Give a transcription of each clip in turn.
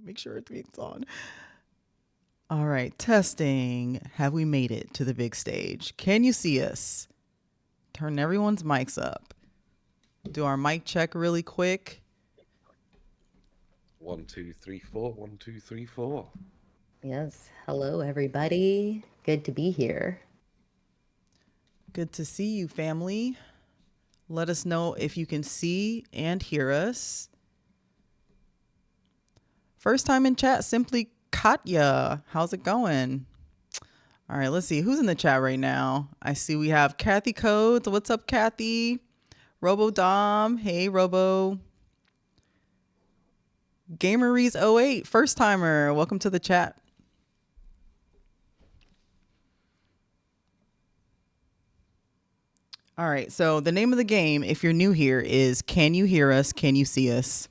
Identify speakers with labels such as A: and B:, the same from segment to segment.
A: Make sure it's on. All right, testing. Have we made it to the big stage? Can you see us? Turn everyone's mics up. Do our mic check really quick.
B: 1, 2, 3, 4. 1, 2, 3, 4.
C: Yes. Hello, everybody. Good to be here.
A: Good to see you, family. Let us know if you can see and hear us. First time in chat, simply Katya. How's it going? All right, let's see who's in the chat right now. I see we have Kathy Codes. What's up, Kathy? Robo Dom. Hey, Robo. Gameries08, first timer. Welcome to the chat. All right, so the name of the game, if you're new here, is Can You Hear Us? Can You See Us?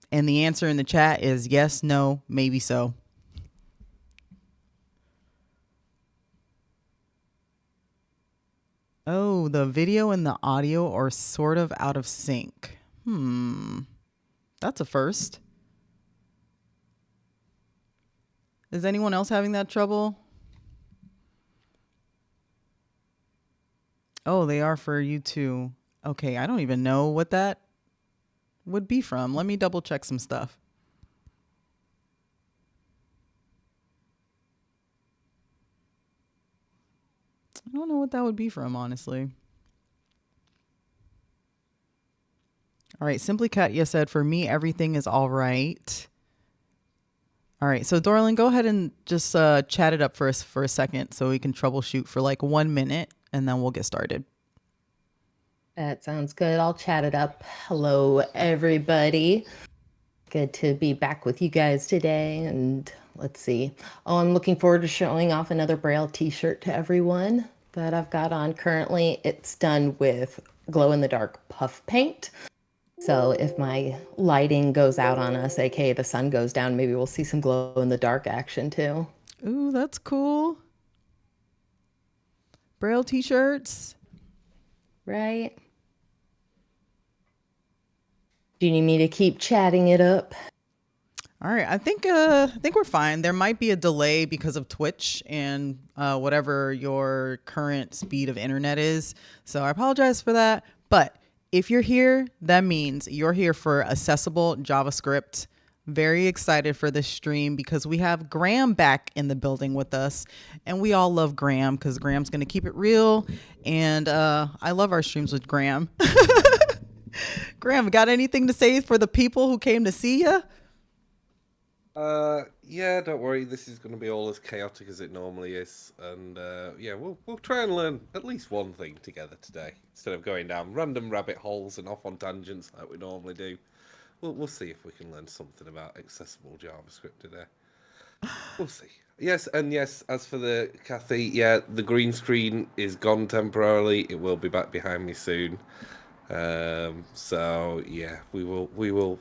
A: And the answer in the chat is yes, no, maybe so. Oh, the video and the audio are sort of out of sync. That's a first. Is anyone else having that trouble? Oh, they are for you too. Okay, I don't even know what that would be from. Let me double check some stuff. I don't know what that would be from, honestly. All right, Simply Katya said, for me, everything is all right. All right, so Dorlin, go ahead and just chat it up for us for a second so we can troubleshoot for like 1 minute and then we'll get started.
C: That sounds good. I'll chat it up. Hello, everybody. Good to be back with you guys today. And let's see. Oh, I'm looking forward to showing off another Braille t-shirt to everyone that I've got on currently. It's done with glow-in-the-dark puff paint. So if my lighting goes out on us, aka the sun goes down, maybe we'll see some glow-in-the-dark action too.
A: Ooh, that's cool. Braille t-shirts.
C: Right? Do you need me to keep chatting it up?
A: All right, I think we're fine. There might be a delay because of Twitch and whatever your current speed of internet is. So I apologize for that. But if you're here, that means you're here for accessible JavaScript. Very excited for this stream because we have Graham back in the building with us, and we all love Graham because Graham's going to keep it real. And I love our streams with Graham. Graham, got anything to say for the people who came to see you?
B: Yeah, don't worry. This is going to be all as chaotic as it normally is, and yeah, we'll try and learn at least one thing together today instead of going down random rabbit holes and off on tangents like we normally do. We'll see if we can learn something about accessible JavaScript today. We'll see. Yes, and yes, as for the Kathy, yeah, the green screen is gone temporarily. It will be back behind me soon. So yeah, we will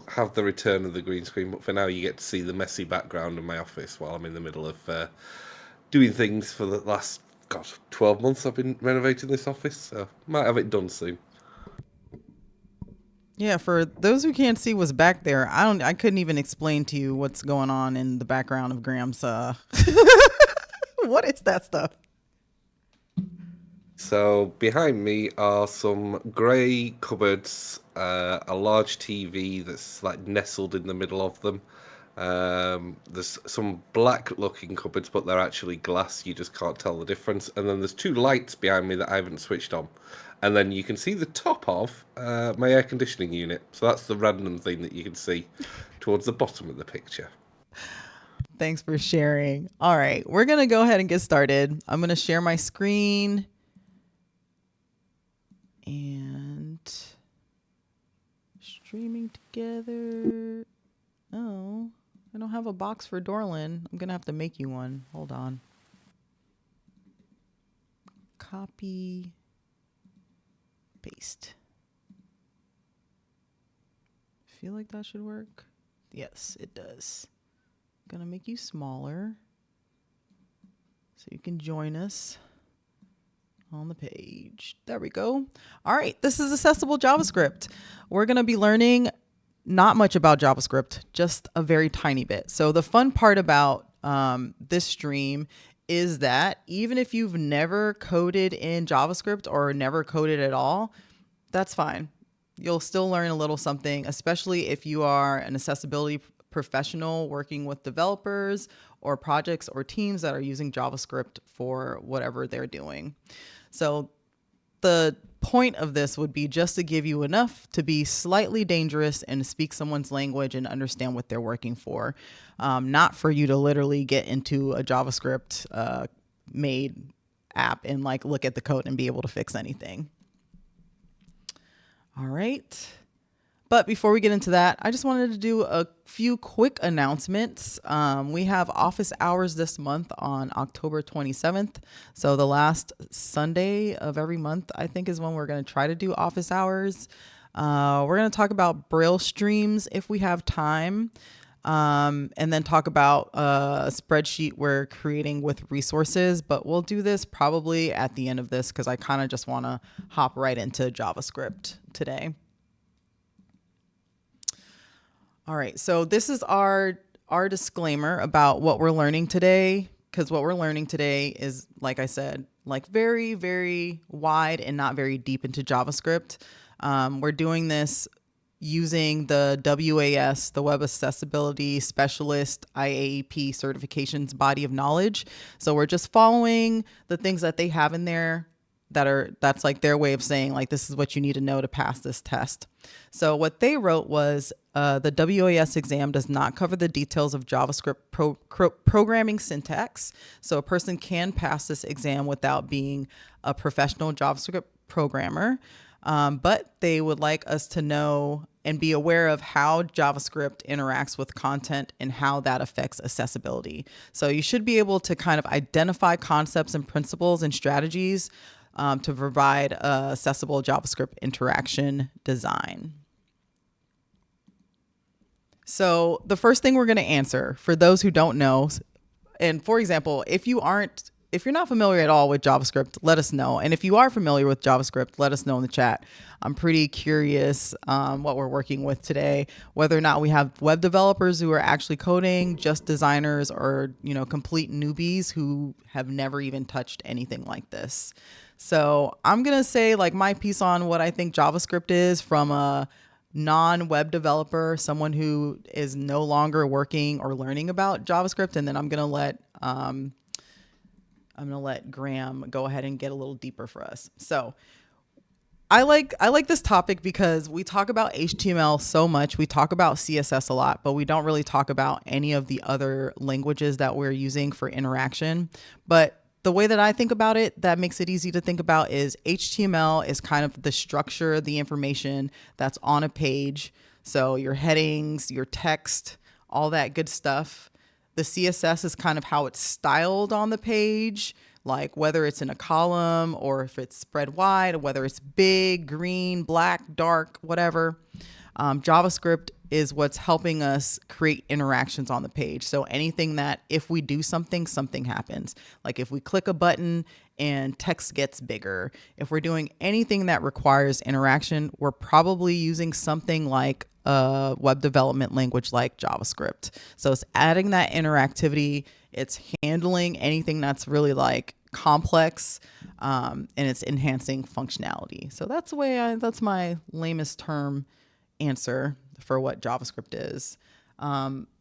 B: have the return of the green screen, but for now you get to see the messy background of my office while I'm in the middle of doing things for the last 12 months I've been renovating this office, so might have it done soon.
A: Yeah, for those who can't see what's back there, I couldn't even explain to you what's going on in the background of Graham's what is that stuff?
B: So behind me are some grey cupboards, a large TV that's like nestled in the middle of them. There's some black-looking cupboards, but they're actually glass. You just can't tell the difference. And then there's two lights behind me that I haven't switched on. And then you can see the top of my air conditioning unit. So that's the random thing that you can see towards the bottom of the picture.
A: Thanks for sharing. All right, we're going to go ahead and get started. I'm going to share my screen. And streaming together. Oh, I don't have a box for Dorlin. I'm going to have to make you one. Hold on. Copy. Paste. Feel like that should work? Yes, it does. Gonna make you smaller so you can join us on the page. There we go. All right, this is Accessible JavaScript. We're gonna be learning not much about JavaScript, just a very tiny bit. So the fun part about this stream is that even if you've never coded in JavaScript or never coded at all, that's fine. You'll still learn a little something, especially if you are an accessibility professional working with developers or projects or teams that are using JavaScript for whatever they're doing. So the point of this would be just to give you enough to be slightly dangerous and speak someone's language and understand what they're working for. Not for you to literally get into a JavaScript made app and like look at the code and be able to fix anything. All right. But before we get into that, I just wanted to do a few quick announcements. We have office hours this month on October 27th. So the last Sunday of every month, I think, is when we're going to try to do office hours. We're going to talk about Braille streams if we have time. And then talk about a spreadsheet we're creating with resources. But we'll do this probably at the end of this because I kind of just want to hop right into JavaScript today. All right, so this is our disclaimer about what we're learning today, because what we're learning today is, like I said, like very, very wide and not very deep into JavaScript. We're doing this using the WAS, the Web Accessibility Specialist IAEP certifications body of knowledge. So we're just following the things that they have in there that's like their way of saying like this is what you need to know to pass this test. So what they wrote was the WAS exam does not cover the details of JavaScript programming syntax. So a person can pass this exam without being a professional JavaScript programmer. But they would like us to know and be aware of how JavaScript interacts with content and how that affects accessibility. So you should be able to kind of identify concepts and principles and strategies to provide accessible JavaScript interaction design. So the first thing we're going to answer for those who don't know, and for example, if you're not familiar at all with JavaScript, let us know. And if you are familiar with JavaScript, let us know in the chat. I'm pretty curious what we're working with today, whether or not we have web developers who are actually coding, just designers, or complete newbies who have never even touched anything like this. So I'm going to say like my piece on what I think JavaScript is from a non-web developer, someone who is no longer working or learning about JavaScript. And then I'm going to let Graham go ahead and get a little deeper for us. So I like this topic because we talk about HTML so much. We talk about CSS a lot, but we don't really talk about any of the other languages that we're using for interaction. But the way that I think about it, that makes it easy to think about, is HTML is kind of the structure, the information that's on a page. So your headings, your text, all that good stuff. The CSS is kind of how it's styled on the page, like whether it's in a column or if it's spread wide, or whether it's big, green, black, dark, whatever. JavaScript is what's helping us create interactions on the page. So anything that if we do something, something happens. Like if we click a button and text gets bigger. If we're doing anything that requires interaction, we're probably using something like a web development language like JavaScript. So it's adding that interactivity. It's handling anything that's really like complex, and it's enhancing functionality. So that's my lamest term answer for what JavaScript is.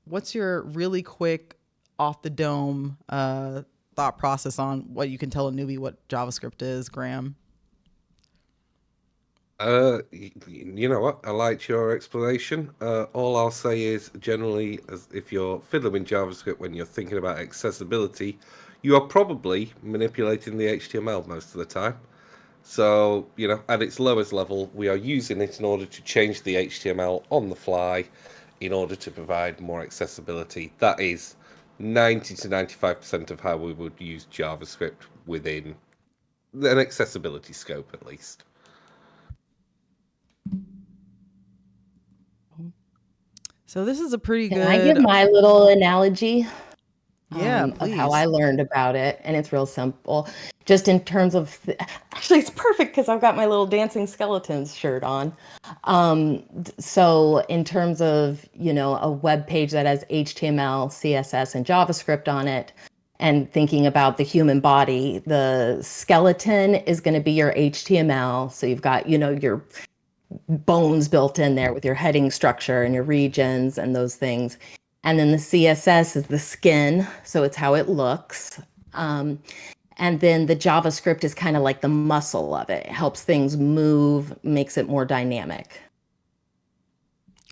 A: What's your really quick off the dome thought process on what you can tell a newbie what JavaScript is, Graham?
B: You know what? I liked your explanation. All I'll say is generally, as if you're fiddling with JavaScript when you're thinking about accessibility, you are probably manipulating the HTML most of the time. So, at its lowest level, we are using it in order to change the HTML on the fly in order to provide more accessibility. That is 90 to 95% of how we would use JavaScript within an accessibility scope, at least.
A: So this is a pretty
C: Can I give
A: good.
C: my little analogy
A: Yeah,
C: of how I
A: please.
C: learned about it? And it's real simple. Just in terms of, actually, it's perfect because I've got my little dancing skeletons shirt on. So in terms of, a web page that has HTML, CSS, and JavaScript on it, and thinking about the human body, the skeleton is going to be your HTML. So you've got, your bones built in there with your heading structure and your regions and those things. And then the CSS is the skin, so it's how it looks. And then the JavaScript is kind of like the muscle of it. It helps things move, makes it more dynamic.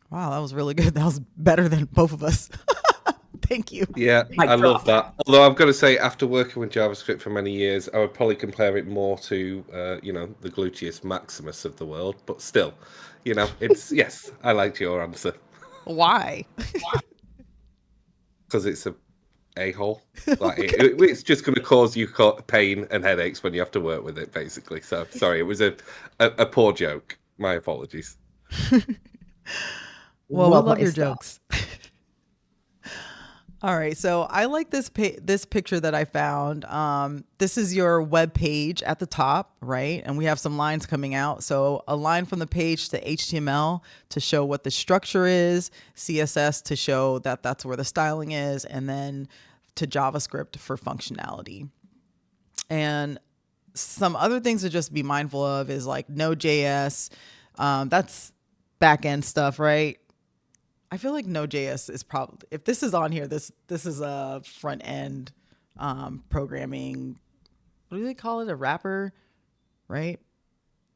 A: Wow, that was really good. That was better than both of us. Thank you.
B: Yeah,
C: Mic
B: I love
C: drop.
B: that. Although I've got to say, after working with JavaScript for many years, I would probably compare it more to, the gluteus maximus of the world. But still, it's yes, I liked your answer
A: Why?
B: because it's a hole. Like
A: Okay.
B: it's just going to cause you pain and headaches when you have to work with it, basically. So sorry, it was a poor joke. My apologies.
A: Well, we
C: Well
A: love your
C: placed, though.
A: jokes. All right, so I like this picture that I found. This is your web page at the top, right? And we have some lines coming out. So a line from the page to HTML to show what the structure is, CSS to show that that's where the styling is, and then to JavaScript for functionality. And some other things to just be mindful of is like Node.js. That's back end stuff, right? I feel like Node.js is probably, if this is on here, this is a front end programming. What do they call it? A wrapper, right?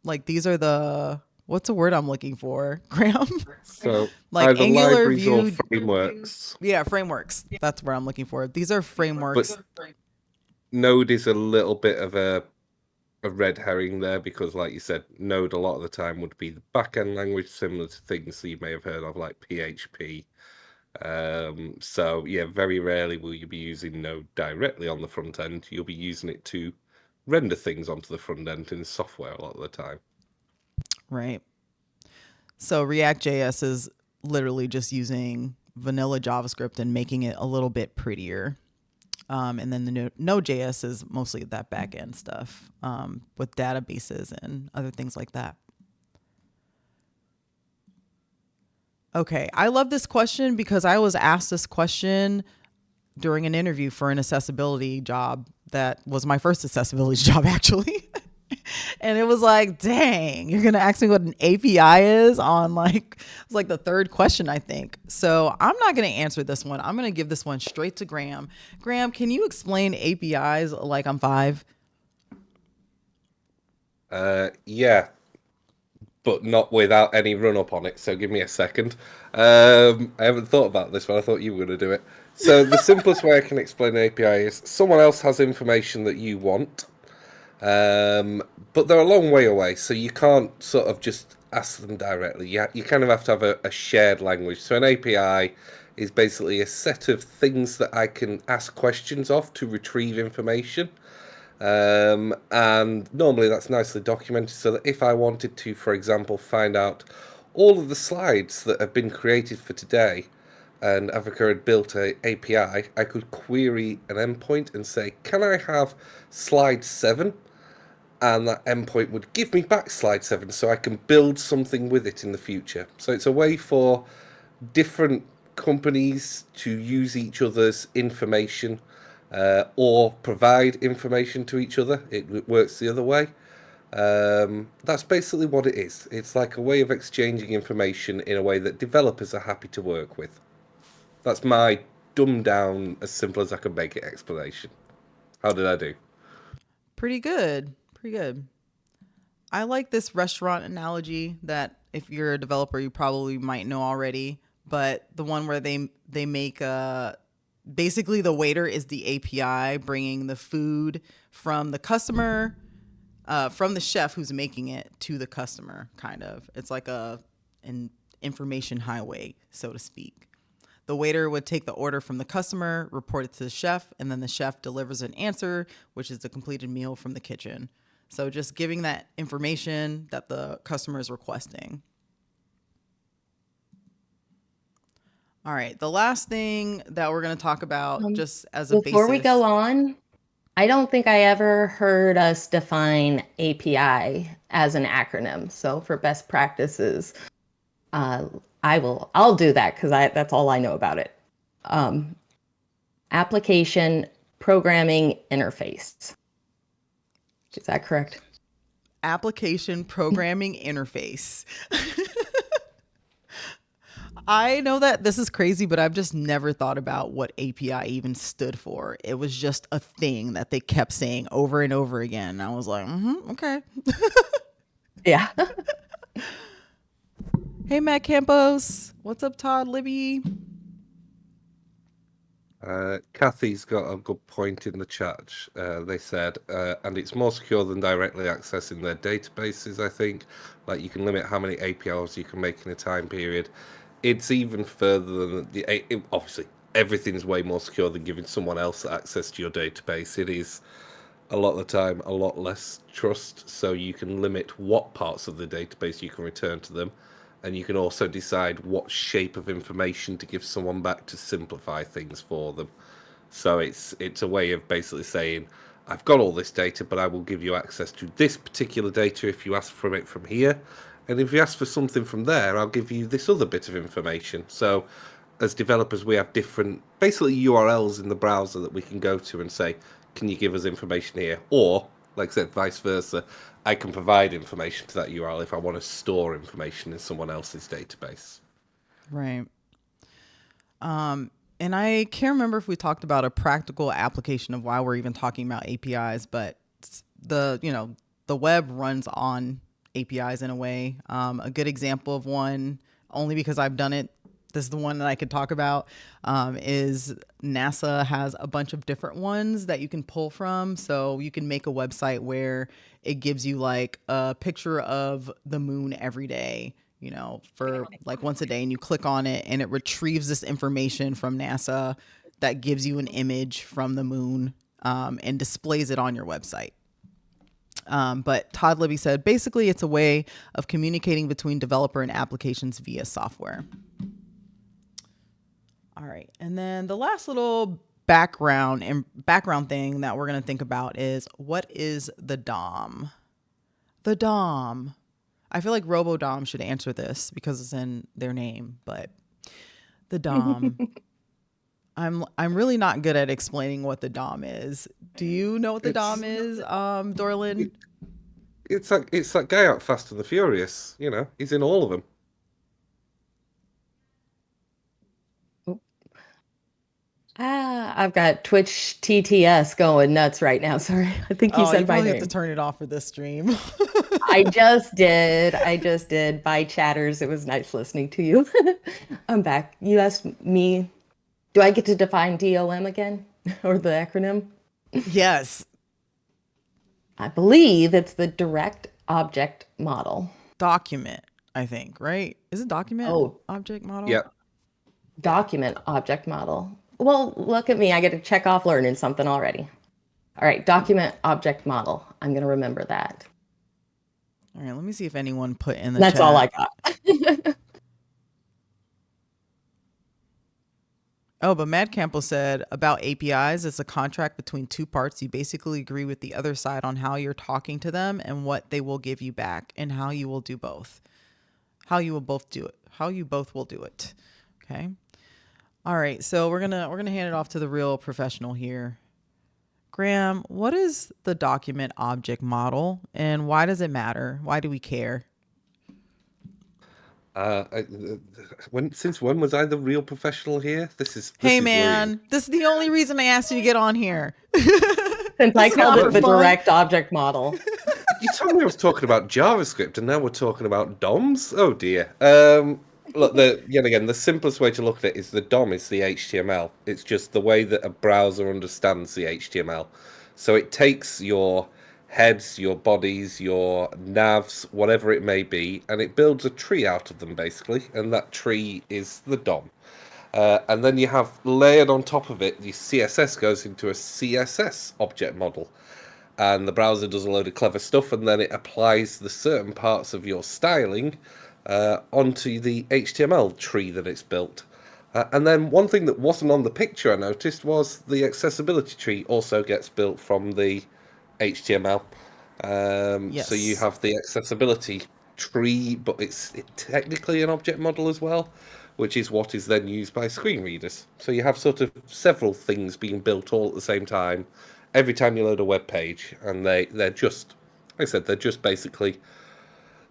A: Like these are what's the word I'm looking for, Graham?
B: So
A: Like
B: either
A: Angular,
B: libraries or
A: Vue,
B: frameworks,
A: yeah, frameworks. That's what I'm looking for. These are
B: but
A: frameworks.
B: Node is a little bit of a red herring there because, like you said, Node a lot of the time would be the back-end language, similar to things that you may have heard of like PHP. So yeah, very rarely will you be using Node directly on the front end. You'll be using it to render things onto the front end in software a lot of the time.
A: Right. So React.js is literally just using vanilla JavaScript and making it a little bit prettier. And then the Node.js is mostly that back end stuff with databases and other things like that. Okay, I love this question because I was asked this question during an interview for an accessibility job that was my first accessibility job, actually. And it was like, dang, you're going to ask me what an API is on it's like the third question, I think. So I'm not going to answer this one. I'm going to give this one straight to Graham. Graham, can you explain APIs like I'm 5?
B: Yeah, but not without any run up on it. So give me a second. I haven't thought about this one. I thought you were going to do it. So the simplest way I can explain an API is someone else has information that you want. But they're a long way away, so you can't sort of just ask them directly. You kind of have to have a shared language. So an API is basically a set of things that I can ask questions of to retrieve information. And normally that's nicely documented so that if I wanted to, for example, find out all of the slides that have been created for today, and Avoca had built a API, I could query an endpoint and say, can I have slide 7? And that endpoint would give me back slide 7 so I can build something with it in the future. So it's a way for different companies to use each other's information or provide information to each other. It works the other way. That's basically what it is. It's like a way of exchanging information in a way that developers are happy to work with. That's my dumbed down, as simple as I can make it explanation. How did I do?
A: Pretty good. Pretty good. I like this restaurant analogy that if you're a developer, you probably might know already. But the one where they make basically the waiter is the API bringing the food from the customer, from the chef who's making it to the customer. Kind of, it's like an information highway, so to speak. The waiter would take the order from the customer, report it to the chef, and then the chef delivers an answer, which is the completed meal from the kitchen. So just giving that information that the customer is requesting. All right, the last thing that we're going to talk about,
C: Um,
A: just as a
C: Before we go
A: basis.
C: on, I don't think I ever heard us define API as an acronym. So for best practices, uh, I'll do that because that's all I know about it. Um, Application programming interface. Is that correct?
A: Application programming interface. I know that this is crazy, but I've just never thought about what API even stood for. It was just a thing that they kept saying over and over again. And I was like, okay.
C: Yeah.
A: Hey, Matt Campos. What's up, Todd Libby?
B: Kathy's got a good point in the chat. They said, and it's more secure than directly accessing their databases, I think. Like you can limit how many APIs you can make in a time period. It's even further than obviously, everything's way more secure than giving someone else access to your database. It is a lot of the time a lot less trust, so you can limit what parts of the database you can return to them, and you can also decide what shape of information to give someone back to simplify things for them. So it's a way of basically saying, I've got all this data, but I will give you access to this particular data if you ask for it from here. And if you ask for something from there, I'll give you this other bit of information. So as developers, we have different, basically URLs in the browser that we can go to and say, can you give us information here? Or, like I said, vice versa, I can provide information to that URL if I want to store information in someone else's database.
A: Right. And I can't remember if we talked about a practical application of why we're even talking about APIs, but the web runs on APIs in a way. A good example of one, only because I've done it, this is the one that I could talk about, is NASA has a bunch of different ones that you can pull from. So you can make a website where it gives you like a picture of the moon every day, for like once a day, and you click on it and it retrieves this information from NASA that gives you an image from the moon, and displays it on your website. But Todd Libby said basically it's a way of communicating between developer and applications via software. All right. And then the last little background thing that we're going to think about is, what is the DOM? The DOM. I feel like RoboDom should answer this because it's in their name, but the DOM. I'm really not good at explaining what the DOM is. Do you know what the
B: It's
A: DOM is, Dorlin?
B: it's that guy out Fast and the Furious. He's in all of them.
C: I've got Twitch TTS going nuts right now. Sorry. I think you
A: Oh, you
C: said my
A: probably have to
C: name.
A: turn it off for this stream.
C: I just did. I just did. Bye, chatters. It was nice listening to you. I'm back. You asked me, do I get to define DOM again or the acronym?
A: Yes.
C: I believe it's the direct object model.
A: Document, I think, right? Is it document
C: Oh,
A: object model?
B: Yeah,
C: document object model. Well, look at me. I get to check off learning something already. All right, document object model. I'm going to remember that.
A: All right, let me see if anyone put in the
C: That's
A: chat.
C: all I got.
A: Oh, but Mad Campbell said about APIs, it's a contract between two parts. You basically agree with the other side on how you're talking to them and what they will give you back and how you will do both. How you will both do it. How you both will do it. Okay. All right. So we're gonna hand it off to the real professional here. Graham, what is the document object model and why does it matter? Why do we care?
B: Since when was I the real professional here? This
A: Hey
B: is worrying.
A: man, this is the only reason I asked you to get on here.
C: Since I
A: is
C: called
A: not
C: it
A: for
C: the
A: fun.
C: direct object model.
B: You told me I was talking about JavaScript, and now we're talking about DOMs. Oh dear. Look, yet again, the simplest way to look at it is the DOM is the HTML. It's just the way that a browser understands the HTML. So it takes your heads, your bodies, your navs, whatever it may be, and it builds a tree out of them basically, and that tree is the DOM. And then you have layered on top of it, the CSS goes into a CSS object model. And the browser does a load of clever stuff, and then it applies the certain parts of your styling onto the HTML tree that it's built. And then one thing that wasn't on the picture I noticed was the accessibility tree also gets built from the HTML. So you
A: Yes.
B: have the accessibility tree, but it's technically an object model as well, which is what is then used by screen readers. So you have sort of several things being built all at the same time every time you load a web page, and they're just, like I said, they're just basically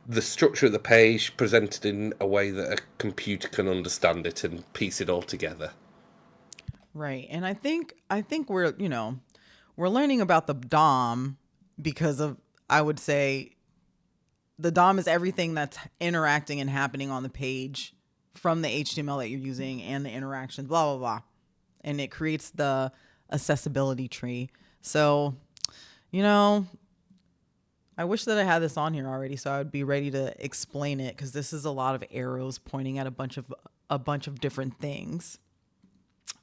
B: the structure of the page presented in a way that a computer can understand it and piece it all together.
A: Right. And I think we're, we're learning about the DOM because of, I would say, the DOM is everything that's interacting and happening on the page from the HTML that you're using and the interactions, blah, blah, blah. And it creates the accessibility tree. So, I wish that I had this on here already so I would be ready to explain it because this is a lot of arrows pointing at a bunch of different things.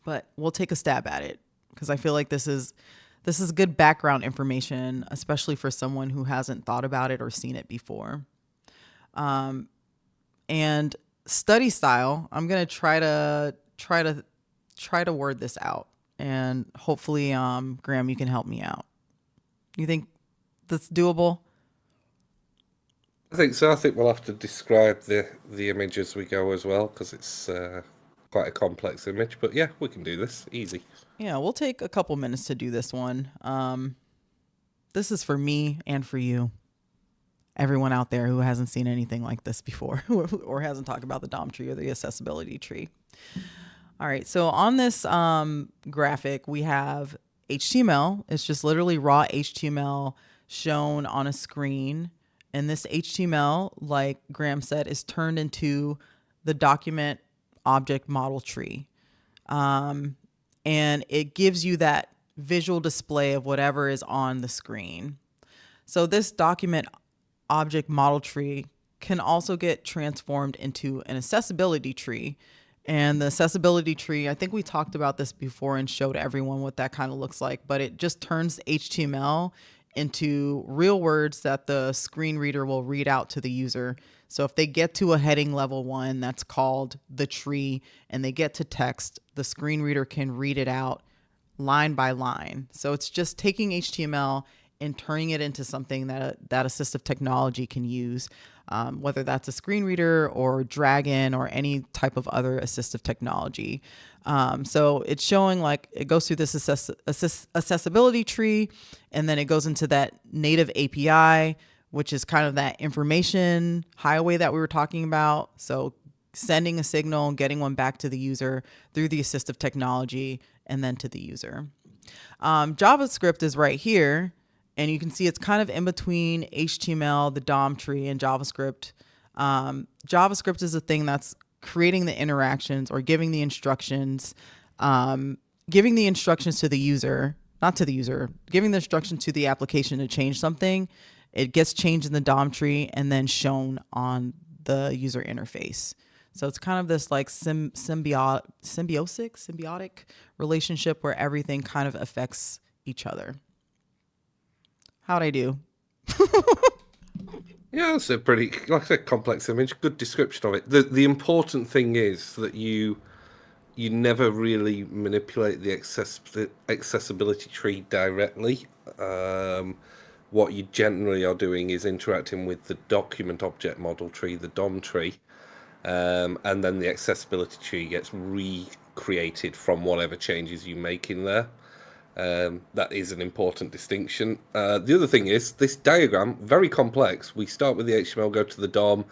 A: But we'll take a stab at it because I feel like this is good background information, especially for someone who hasn't thought about it or seen it before. And study style, I'm gonna try to word this out, and hopefully, Graham, you can help me out. You think that's doable?
B: I think so. I think we'll have to describe the image as we go as well, because it's quite a complex image. But yeah, we can do this easy.
A: Yeah, we'll take a couple minutes to do this one. This is for me and for you, everyone out there who hasn't seen anything like this before or hasn't talked about the DOM tree or the accessibility tree. All right, so on this graphic, we have HTML. It's just literally raw HTML shown on a screen. And this HTML, like Graham said, is turned into the document object model tree. And it gives you that visual display of whatever is on the screen. So this document object model tree can also get transformed into an accessibility tree. And the accessibility tree, I think we talked about this before and showed everyone what that kind of looks like, but it just turns HTML into real words that the screen reader will read out to the user. So if they get to a heading level 1 that's called the tree and they get to text, the screen reader can read it out line by line. So it's just taking HTML and turning it into something that assistive technology can use, whether that's a screen reader or Dragon or any type of other assistive technology. So it's showing like it goes through this accessibility tree, and then it goes into that native API, which is kind of that information highway that we were talking about. So sending a signal, getting one back to the user through the assistive technology, and then to the user. JavaScript is right here. And you can see it's kind of in between HTML, the DOM tree, and JavaScript. JavaScript is a thing that's creating the interactions or giving the instructions to the user, not to the user, giving the instruction to the application to change something. It gets changed in the DOM tree and then shown on the user interface. So it's kind of this like symbiotic relationship where everything kind of affects each other. How'd I do?
B: Yeah, it's a pretty, like I said, complex image. Good description of it. The important thing is that you never really manipulate the accessibility tree directly. Um, what you generally are doing is interacting with the document object model tree, the DOM tree, and then the accessibility tree gets recreated from whatever changes you make in there. That is an important distinction. The other thing is this diagram, very complex. We start with the HTML, go to the DOM,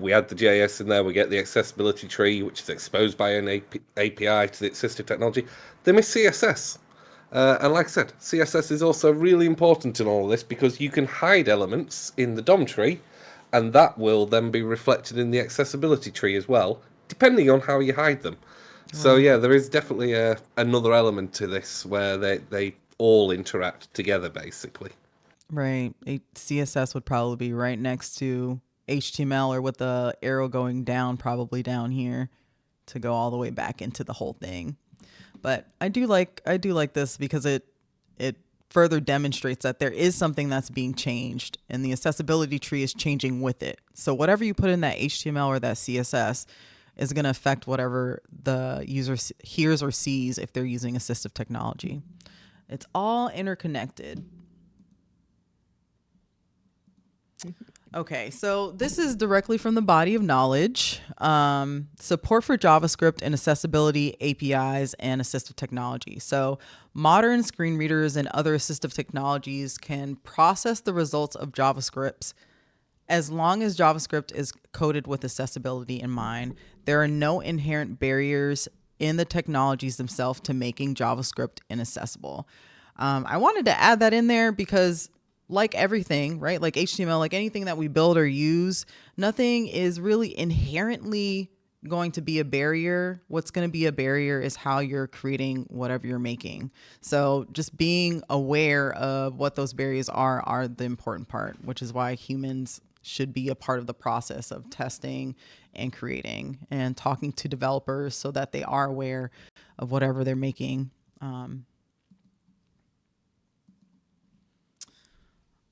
B: we add the JS in there, we get the accessibility tree, which is exposed by an API to the assistive technology. They miss CSS. And like I said, CSS is also really important in all of this because you can hide elements in the DOM tree, and that will then be reflected in the accessibility tree as well, depending on how you hide them. So
A: Right.
B: yeah, there is definitely another element to this where they all interact together, basically.
A: Right. CSS would probably be right next to HTML or with the arrow going down, probably down here to go all the way back into the whole thing. But I do like this because it further demonstrates that there is something that's being changed and the accessibility tree is changing with it. So whatever you put in that HTML or that CSS is going to affect whatever the user hears or sees if they're using assistive technology. It's all interconnected. Okay, so this is directly from the body of knowledge. Support for JavaScript and accessibility APIs and assistive technology. So, modern screen readers and other assistive technologies can process the results of JavaScripts as long as JavaScript is coded with accessibility in mind. There are no inherent barriers in the technologies themselves to making JavaScript inaccessible. I wanted to add that in there because, like everything, right? Like HTML, like anything that we build or use, nothing is really inherently going to be a barrier. What's going to be a barrier is how you're creating whatever you're making. So just being aware of what those barriers are the important part, which is why humans should be a part of the process of testing and creating and talking to developers so that they are aware of whatever they're making.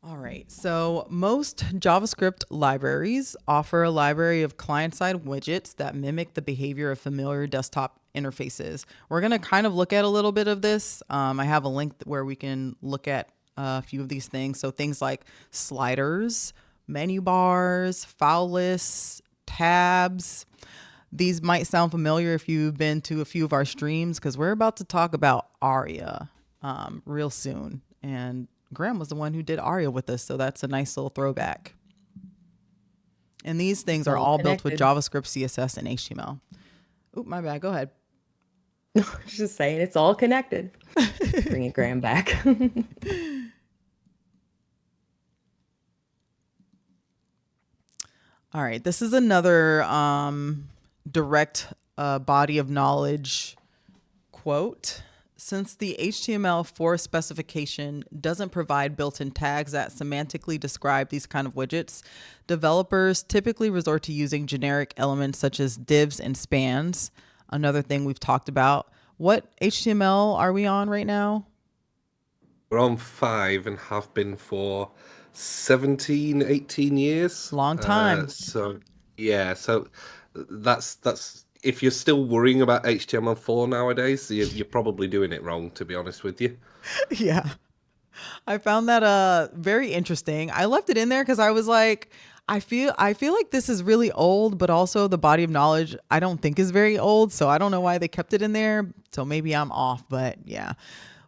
A: All right. So most JavaScript libraries offer a library of client-side widgets that mimic the behavior of familiar desktop interfaces. We're going to kind of look at a little bit of this. I have a link where we can look at a few of these things. So things like sliders, menu bars, file lists, tabs. These might sound familiar if you've been to a few of our streams because we're about to talk about ARIA real soon. And Graham was the one who did ARIA with us, so that's a nice little throwback. And these things
C: It's
A: are
C: all
A: all built with
C: connected.
A: JavaScript, CSS, and HTML. Oop, my bad. Go ahead.
C: I was just saying, it's all connected. Bringing Graham back.
A: All right, this is another direct body of knowledge quote. Since the HTML4 specification doesn't provide built-in tags that semantically describe these kind of widgets, developers typically resort to using generic elements such as divs and spans. Another thing we've talked about. What HTML are we on right now?
B: We're on 5 and have been for 17, 18 years.
A: Long time.
B: So yeah, so that's if you're still worrying about HTML4 nowadays, you're probably doing it wrong, to be honest with you.
A: Yeah. I found that very interesting. I left it in there because I was like, I feel like this is really old, but also the body of knowledge I don't think is very old. So I don't know why they kept it in there. So maybe I'm off, but yeah,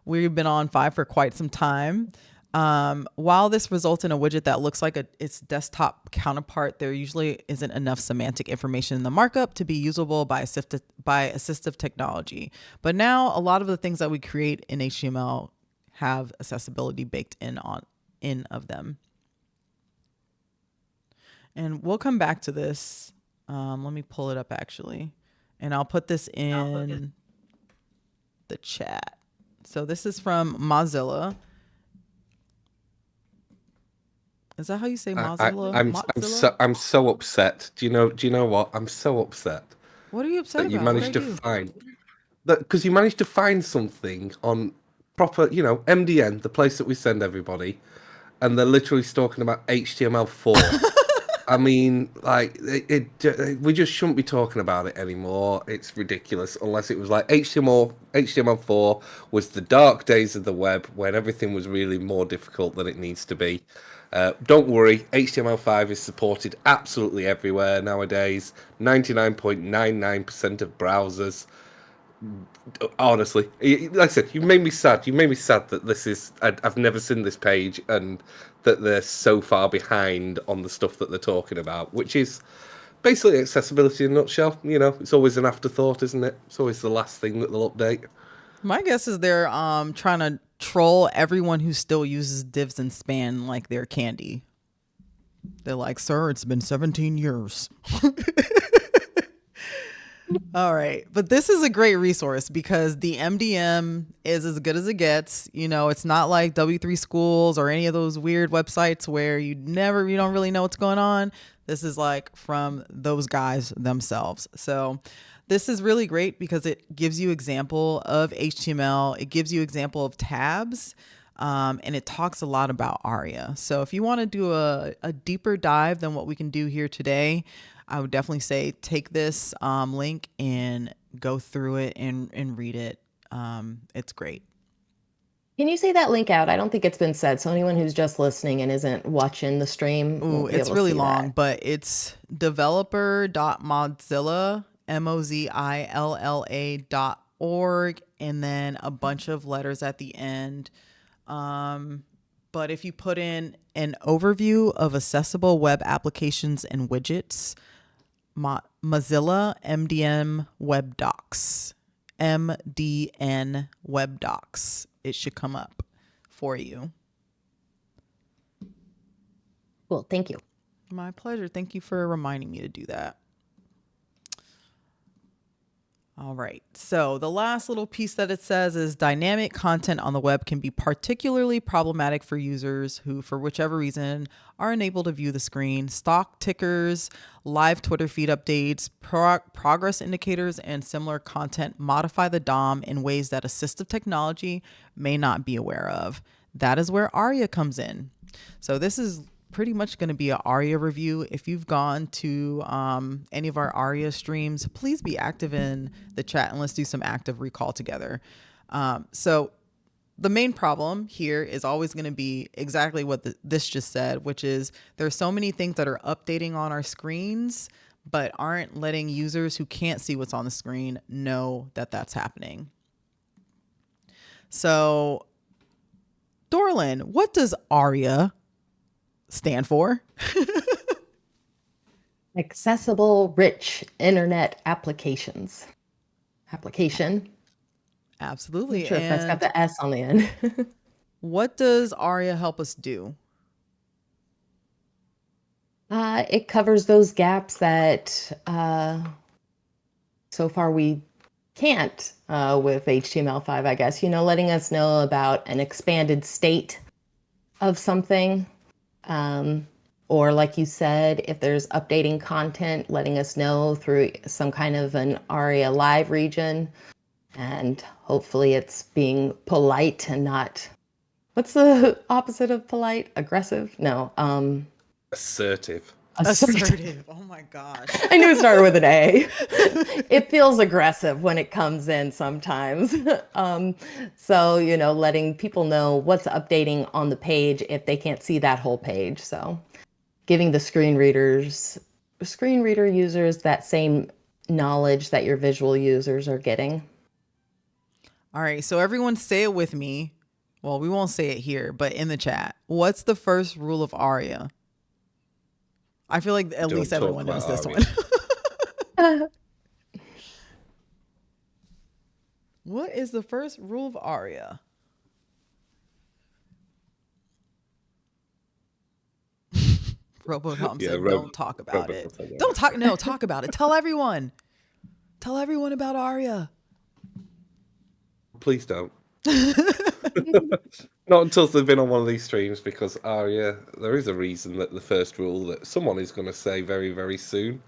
A: we've been on 5 for quite some time. While this results in a widget that looks like its desktop counterpart, there usually isn't enough semantic information in the markup to be usable by assistive technology. But now a lot of the things that we create in HTML have accessibility baked in of them. And we'll come back to this. Let me pull it up actually, and I'll put this in the chat. So this is from Mozilla. Is that how you say
B: I, I
A: Mozilla?
B: I'm
A: Mozilla?
B: so upset. Do you know what? I'm so upset
A: What are you upset
B: that you
A: about? What I
B: managed to
A: do?
B: find that because you managed to find something on proper, MDN, the place that we send everybody, and they're literally talking about HTML4. I mean, like, we just shouldn't be talking about it anymore. It's ridiculous, unless it was like HTML4 was the dark days of the web when everything was really more difficult than it needs to be. Don't worry, HTML5 is supported absolutely everywhere nowadays. 99.99% of browsers. Honestly, like I said, you made me sad. You made me sad that this is. I've never seen this page, and that they're so far behind on the stuff that they're talking about, which is basically accessibility in a nutshell. You know, it's always an afterthought, isn't it? It's always the last thing that they'll update.
A: My guess is they're trying to troll everyone who still uses divs and span like they're candy. They're like, sir, it's been 17 years. All right. But this is a great resource because the MDM is as good as it gets. You know, it's not like W3 Schools or any of those weird websites where you don't really know what's going on. This is like from those guys themselves. So this is really great because it gives you example of HTML. It gives you example of tabs. And it talks a lot about ARIA. So if you want to do a deeper dive than what we can do here today, I would definitely say take this link and go through it and read it. It's great.
C: Can you say that link out? I don't think it's been said. So anyone who's just listening and isn't watching the stream
A: Ooh,
C: won't be
A: it's
C: able to
A: really
C: see
A: long,
C: that.
A: but it's developer.mozilla, mozilla.org, and then a bunch of letters at the end. But if you put in an overview of accessible web applications and widgets, Mozilla MDM Web Docs, MDN Web Docs, it should come up for you.
C: Cool. Thank you.
A: My pleasure. Thank you for reminding me to do that. All right. So the last little piece that it says is dynamic content on the web can be particularly problematic for users who, for whichever reason, are unable to view the screen. Stock tickers, live Twitter feed updates, progress indicators, and similar content modify the DOM in ways that assistive technology may not be aware of. That is where ARIA comes in. So this is pretty much going to be an ARIA review. If you've gone to any of our ARIA streams, please be active in the chat and let's do some active recall together. So the main problem here is always going to be exactly what this just said, which is there's so many things that are updating on our screens, but aren't letting users who can't see what's on the screen know that that's happening. So, Dorlin, what does ARIA stand for?
C: Accessible, rich internet applications. Application.
A: Absolutely.
C: Not sure if that's got
A: And
C: the S on the end.
A: what does ARIA help us do?
C: It covers those gaps that so far we can't with HTML5, I guess. You know, letting us know about an expanded state of something. Or like you said, if there's updating content, letting us know through some kind of an ARIA live region. And hopefully it's being polite and not, what's the opposite of polite? Aggressive? No.
B: Assertive.
A: Assertive. Oh my gosh.
C: I knew it started with an A. It feels aggressive when it comes in sometimes. So, you know, letting people know what's updating on the page if they can't see that whole page. So giving the screen reader users that same knowledge that your visual users are getting.
A: All right. So everyone say it with me. Well, we won't say it here, but in the chat. What's the first rule of ARIA? I feel like at least everyone knows this one. What is the first rule of ARIA? Robo-Tom said, don't talk about it. Don't talk. No, talk about it. Tell everyone. Tell everyone about ARIA.
B: Please don't. Not until they've been on one of these streams, because ARIA, there is a reason that the first rule that someone is going to say very, very soon.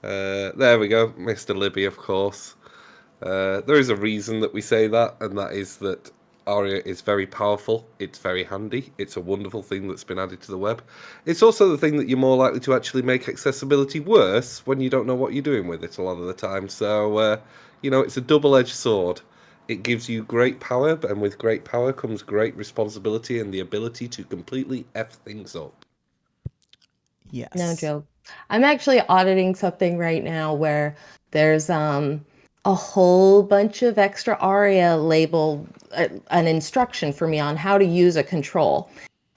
B: There we go, Mr. Libby, of course. There is a reason that we say that, and that is that Aria is very powerful. It's very handy. It's a wonderful thing that's been added to the web. It's also the thing that you're more likely to actually make accessibility worse when you don't know what you're doing with it a lot of the time. So, it's a double-edged sword. It gives you great power, and with great power comes great responsibility and the ability to completely F things up.
C: No
A: Yes.
C: joke. I'm actually auditing something right now where there's a whole bunch of extra ARIA label, an instruction for me on how to use a control.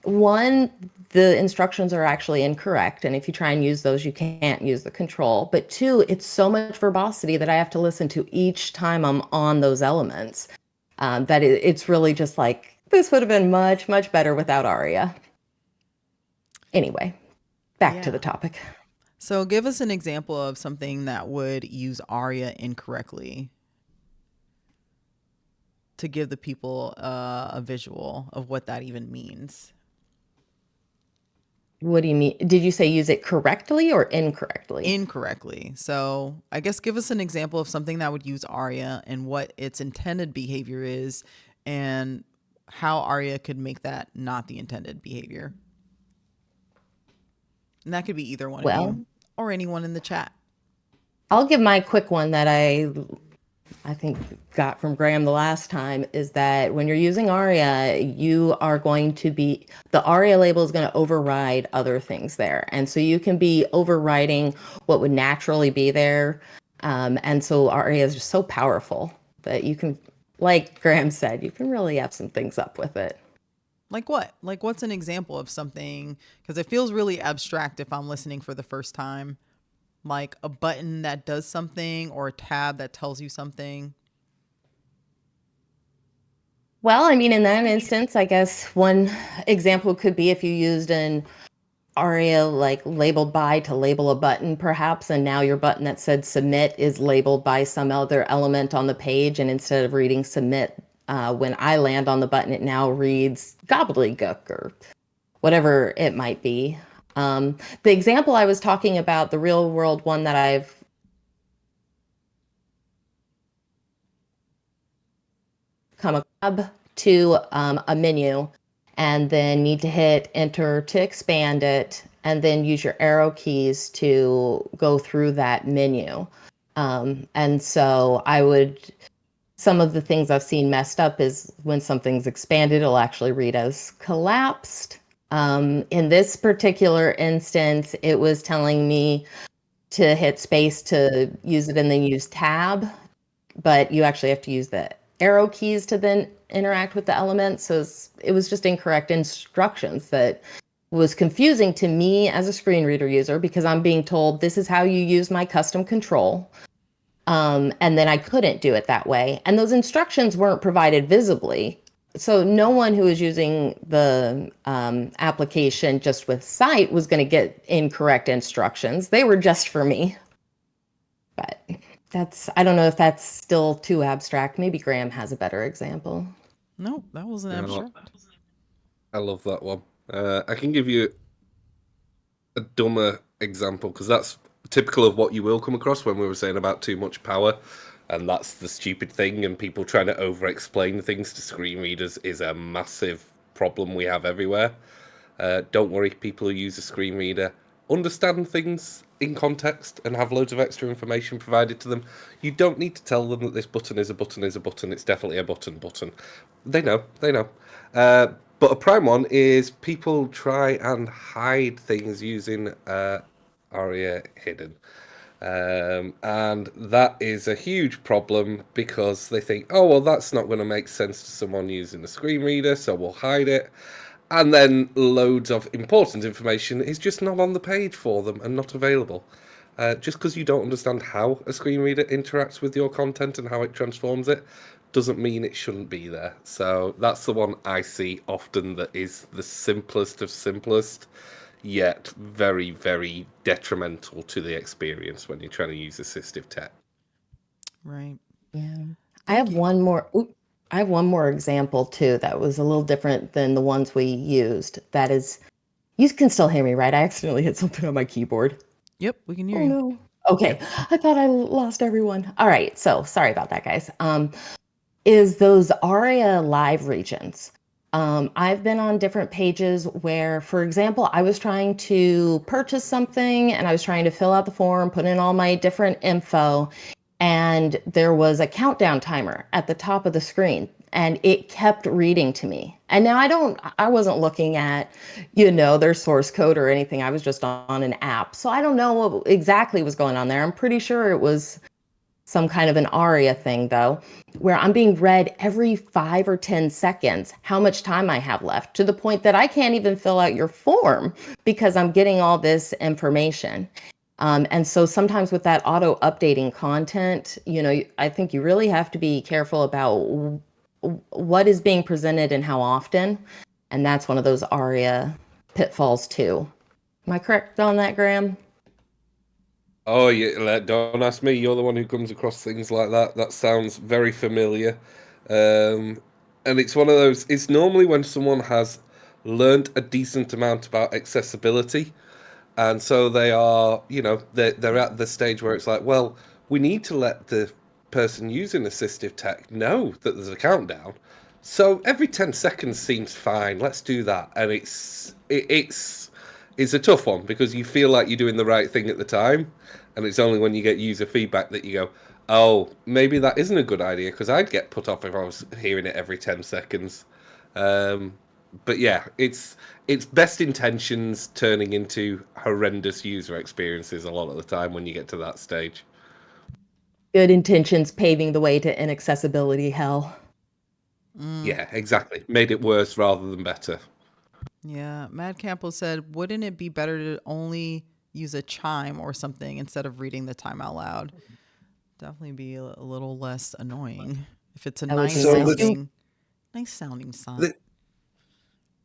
C: One, the instructions are actually incorrect, and if you try and use those, you can't use the control. But two, it's so much verbosity that I have to listen to each time I'm on those elements, that it's really just like, this would have been much, much better without ARIA. Anyway, back to the
A: Yeah.
C: topic.
A: So give us an example of something that would use ARIA incorrectly to give the people a visual of what that even means.
C: What do you mean? Did you say use it correctly or incorrectly?
A: Incorrectly. So I guess give us an example of something that would use ARIA and what its intended behavior is and how ARIA could make that not the intended behavior. And that could be either one of
C: Well,
A: you or anyone in the chat.
C: I'll give my quick one that I think got from Graham the last time is that when you're using ARIA, you are going to be, the ARIA label is going to override other things there. And so you can be overriding what would naturally be there. And so ARIA is just so powerful that you can, like Graham said, you can really have some things up with it.
A: Like what? Like what's an example of something? Because it feels really abstract if I'm listening for the first time. Like a button that does something or a tab that tells you something.
C: Well, I mean, in that instance, I guess one example could be if you used an ARIA like labeled by to label a button, perhaps, and now your button that said submit is labeled by some other element on the page, and instead of reading submit, when I land on the button, it now reads gobbledygook or whatever it might be. The example I was talking about, the real world one that I've come up to a menu and then need to hit enter to expand it and then use your arrow keys to go through that menu. And so some of the things I've seen messed up is when something's expanded, it'll actually read as collapsed. In this particular instance, it was telling me to hit space to use it and then use tab, but you actually have to use the arrow keys to then interact with the elements. So it was just incorrect instructions that was confusing to me as a screen reader user because I'm being told this is how you use my custom control. And then I couldn't do it that way. And those instructions weren't provided visibly. So no one who was using the application just with sight was going to get incorrect instructions. They were just for me. But I don't know if that's still too abstract. Maybe Graham has a better example.
A: No, that wasn't abstract.
B: I love that one. I can give you a dumber example because that's typical of what you will come across when we were saying about too much power. And that's the stupid thing, and people trying to over-explain things to screen readers is a massive problem we have everywhere. Don't worry, people who use a screen reader understand things in context and have loads of extra information provided to them. You don't need to tell them that this button is a button is a button. It's definitely a button. They know. But a prime one is people try and hide things using ARIA hidden. And that is a huge problem because they think, oh, well, that's not going to make sense to someone using a screen reader, so we'll hide it. And then loads of important information is just not on the page for them and not available. Just because you don't understand how a screen reader interacts with your content and how it transforms it doesn't mean it shouldn't be there. So that's the one I see often that is the simplest of simplest, yet very, very detrimental to the experience when you're trying to use assistive tech.
A: Right.
C: Yeah. I
A: Thank
C: have
A: you.
C: one more. I have one more example too that was a little different than the ones we used. That is, you can still hear me, right? I accidentally hit something on my keyboard.
A: Yep, we can hear
C: Oh
A: you.
C: no. Okay. I thought I lost everyone. All right. So sorry about that, guys. is those ARIA live regions. I've been on different pages where, for example, I was trying to purchase something and I was trying to fill out the form, put in all my different info, and there was a countdown timer at the top of the screen and it kept reading to me. And now I wasn't looking at, their source code or anything. I was just on an app. So I don't know what exactly was going on there. I'm pretty sure it was some kind of an ARIA thing, though, where I'm being read every 5 or 10 seconds how much time I have left, to the point that I can't even fill out your form because I'm getting all this information. And so sometimes with that auto updating content, I think you really have to be careful about what is being presented and how often. And that's one of those ARIA pitfalls, too. Am I correct on that, Graham?
B: Oh, yeah, don't ask me. You're the one who comes across things like that. That sounds very familiar. Um, and it's one of those, it's normally when someone has learned a decent amount about accessibility. And so they are, they're at the stage where it's like, well, we need to let the person using assistive tech know that there's a countdown. So every 10 seconds seems fine. Let's do that. And it's a tough one because you feel like you're doing the right thing at the time, and it's only when you get user feedback that you go, "Oh, maybe that isn't a good idea," because I'd get put off if I was hearing it every 10 seconds. Um, but yeah, it's best intentions turning into horrendous user experiences a lot of the time when you get to that stage.
C: Good intentions paving the way to inaccessibility hell.
B: Yeah, exactly. Made it worse rather than better.
A: Yeah, Mad Campbell said, wouldn't it be better to only use a chime or something instead of reading the time out loud? Definitely be a little less annoying if it's a
C: That would be
A: nice
B: So
C: nice.
B: this
A: sounding song.
B: th-